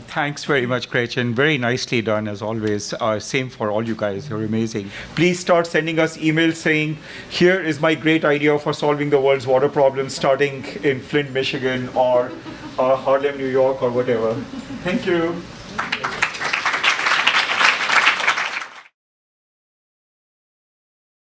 Speaker 7: Thanks very much, Gretchen. Very nicely done, as always. Same for all you guys. You're amazing. Please start sending us emails saying, here is my great idea for solving the world's water problems, starting in Flint, Michigan, or Harlem, New York, or whatever. Thank you.